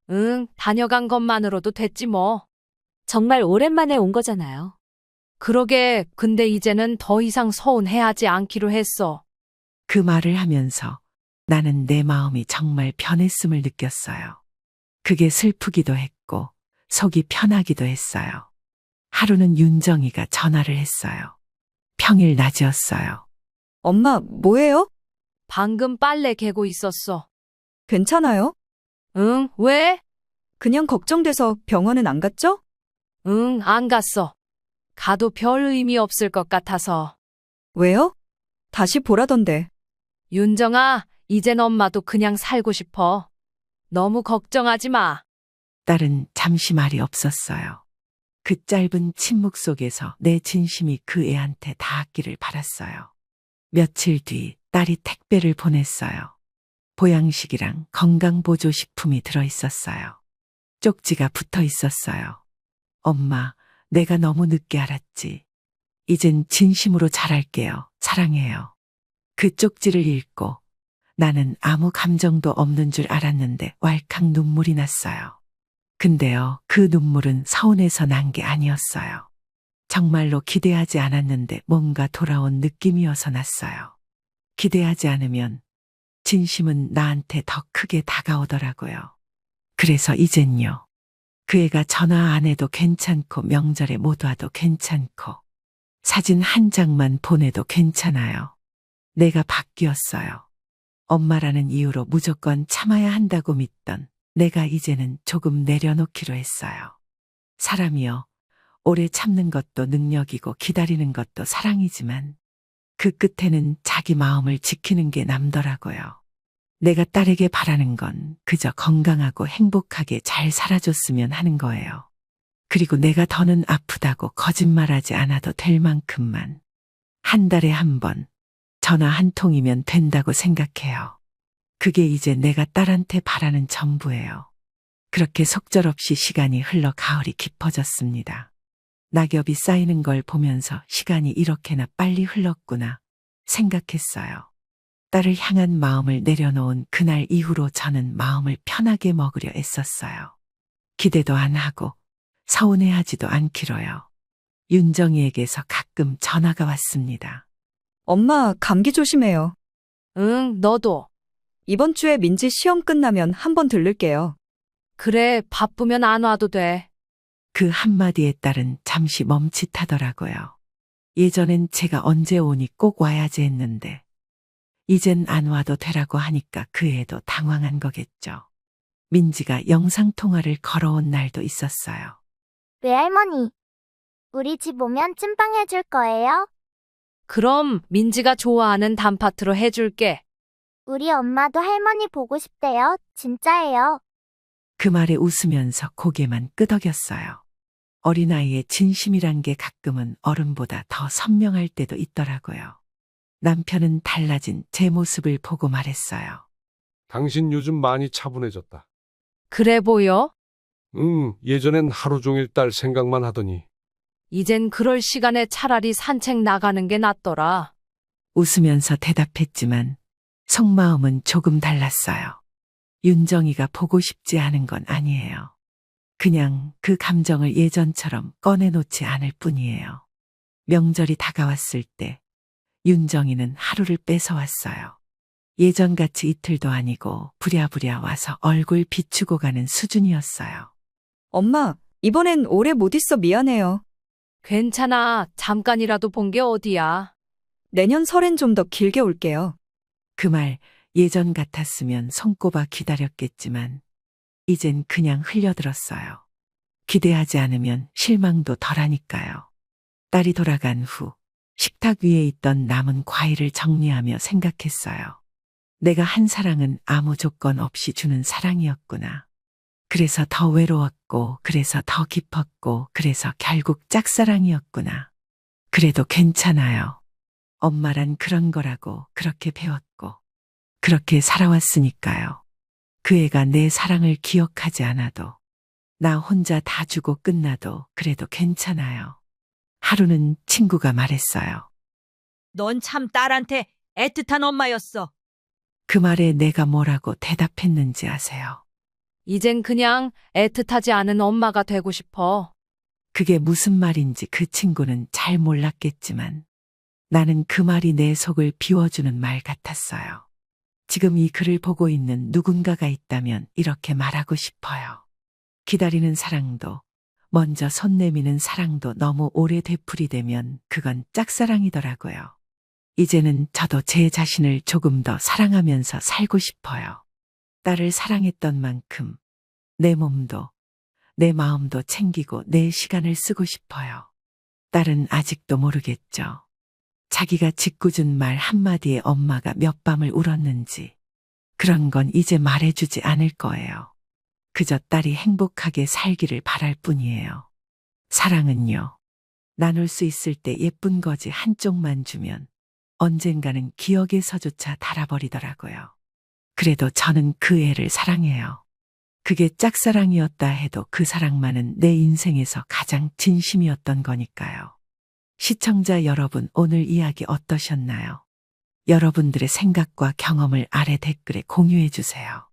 응, 다녀간 것만으로도 됐지 뭐. 정말 오랜만에 온 거잖아요. 그러게, 근데 이제는 더 이상 서운해하지 않기로 했어. 그 말을 하면서 나는 내 마음이 정말 변했음을 느꼈어요. 그게 슬프기도 했고 속이 편하기도 했어요. 하루는 윤정이가 전화를 했어요. 평일 낮이었어요. 엄마, 뭐해요? 방금 빨래 개고 있었어. 괜찮아요? 응, 왜? 그냥 걱정돼서 병원은 안 갔죠? 응, 안 갔어. 가도 별 의미 없을 것 같아서. 왜요? 다시 보라던데. 윤정아, 이젠 엄마도 그냥 살고 싶어. 너무 걱정하지 마. 딸은 잠시 말이 없었어요. 그 짧은 침묵 속에서 내 진심이 그 애한테 닿았기를 바랐어요. 며칠 뒤 딸이 택배를 보냈어요. 보양식이랑 건강보조식품이 들어있었어요. 쪽지가 붙어 있었어요. 엄마, 내가 너무 늦게 알았지. 이젠 진심으로 잘할게요. 사랑해요. 그 쪽지를 읽고 나는 아무 감정도 없는 줄 알았는데 왈칵 눈물이 났어요. 근데요, 그 눈물은 서운해서 난 게 아니었어요. 정말로 기대하지 않았는데 뭔가 돌아온 느낌이어서 났어요. 기대하지 않으면 진심은 나한테 더 크게 다가오더라고요. 그래서 이젠요. 그 애가 전화 안 해도 괜찮고 명절에 못 와도 괜찮고 사진 한 장만 보내도 괜찮아요. 내가 바뀌었어요. 엄마라는 이유로 무조건 참아야 한다고 믿던 내가 이제는 조금 내려놓기로 했어요. 사람이요. 오래 참는 것도 능력이고 기다리는 것도 사랑이지만 그 끝에는 자기 마음을 지키는 게 남더라고요. 내가 딸에게 바라는 건 그저 건강하고 행복하게 잘 살아줬으면 하는 거예요. 그리고 내가 더는 아프다고 거짓말하지 않아도 될 만큼만 한 달에 한 번 전화 한 통이면 된다고 생각해요. 그게 이제 내가 딸한테 바라는 전부예요. 그렇게 속절없이 시간이 흘러 가을이 깊어졌습니다. 낙엽이 쌓이는 걸 보면서 시간이 이렇게나 빨리 흘렀구나 생각했어요. 딸을 향한 마음을 내려놓은 그날 이후로 저는 마음을 편하게 먹으려 애썼어요. 기대도 안 하고 서운해하지도 않기로요. 윤정이에게서 가끔 전화가 왔습니다. 엄마, 감기 조심해요. 응, 너도. 이번 주에 민지 시험 끝나면 한번 들를게요. 그래, 바쁘면 안 와도 돼. 그 한마디에 딸은 잠시 멈칫하더라고요. 예전엔 제가 언제 오니 꼭 와야지 했는데 이젠 안 와도 되라고 하니까 그 애도 당황한 거겠죠. 민지가 영상통화를 걸어온 날도 있었어요. 외할머니, 우리 집 오면 찐빵 해줄 거예요? 그럼 민지가 좋아하는 단팥으로 해줄게. 우리 엄마도 할머니 보고 싶대요. 진짜예요. 그 말에 웃으면서 고개만 끄덕였어요. 어린아이의 진심이란 게 가끔은 어른보다 더 선명할 때도 있더라고요. 남편은 달라진 제 모습을 보고 말했어요. 당신 요즘 많이 차분해졌다. 그래 보여? 예전엔 하루 종일 딸 생각만 하더니. 이젠 그럴 시간에 차라리 산책 나가는 게 낫더라. 웃으면서 대답했지만 속마음은 조금 달랐어요. 윤정이가 보고 싶지 않은 건 아니에요. 그냥 그 감정을 예전처럼 꺼내놓지 않을 뿐이에요. 명절이 다가왔을 때 윤정이는 하루를 뺏어왔어요. 예전같이 이틀도 아니고 부랴부랴 와서 얼굴 비추고 가는 수준이었어요. 엄마, 이번엔 오래 못 있어 미안해요. 괜찮아. 잠깐이라도 본 게 어디야. 내년 설엔 좀 더 길게 올게요. 그 말 예전 같았으면 손꼽아 기다렸겠지만 이젠 그냥 흘려들었어요. 기대하지 않으면 실망도 덜하니까요. 딸이 돌아간 후 식탁 위에 있던 남은 과일을 정리하며 생각했어요. 내가 한 사랑은 아무 조건 없이 주는 사랑이었구나. 그래서 더 외로웠고, 그래서 더 깊었고, 그래서 결국 짝사랑이었구나. 그래도 괜찮아요. 엄마란 그런 거라고 그렇게 배웠고, 그렇게 살아왔으니까요. 그 애가 내 사랑을 기억하지 않아도, 나 혼자 다 주고 끝나도 그래도 괜찮아요. 하루는 친구가 말했어요. 넌 참 딸한테 애틋한 엄마였어. 그 말에 내가 뭐라고 대답했는지 아세요? 이젠 그냥 애틋하지 않은 엄마가 되고 싶어. 그게 무슨 말인지 그 친구는 잘 몰랐겠지만 나는 그 말이 내 속을 비워주는 말 같았어요. 지금 이 글을 보고 있는 누군가가 있다면 이렇게 말하고 싶어요. 기다리는 사랑도, 먼저 손 내미는 사랑도 너무 오래 되풀이되면 그건 짝사랑이더라고요. 이제는 저도 제 자신을 조금 더 사랑하면서 살고 싶어요. 딸을 사랑했던 만큼 내 몸도 내 마음도 챙기고 내 시간을 쓰고 싶어요. 딸은 아직도 모르겠죠. 자기가 짓궂은 말 한마디에 엄마가 몇 밤을 울었는지 그런 건 이제 말해주지 않을 거예요. 그저 딸이 행복하게 살기를 바랄 뿐이에요. 사랑은요, 나눌 수 있을 때 예쁜 거지 한쪽만 주면 언젠가는 기억에서조차 닳아버리더라고요. 그래도 저는 그 애를 사랑해요. 그게 짝사랑이었다 해도 그 사랑만은 내 인생에서 가장 진심이었던 거니까요. 시청자 여러분, 오늘 이야기 어떠셨나요? 여러분들의 생각과 경험을 아래 댓글에 공유해 주세요.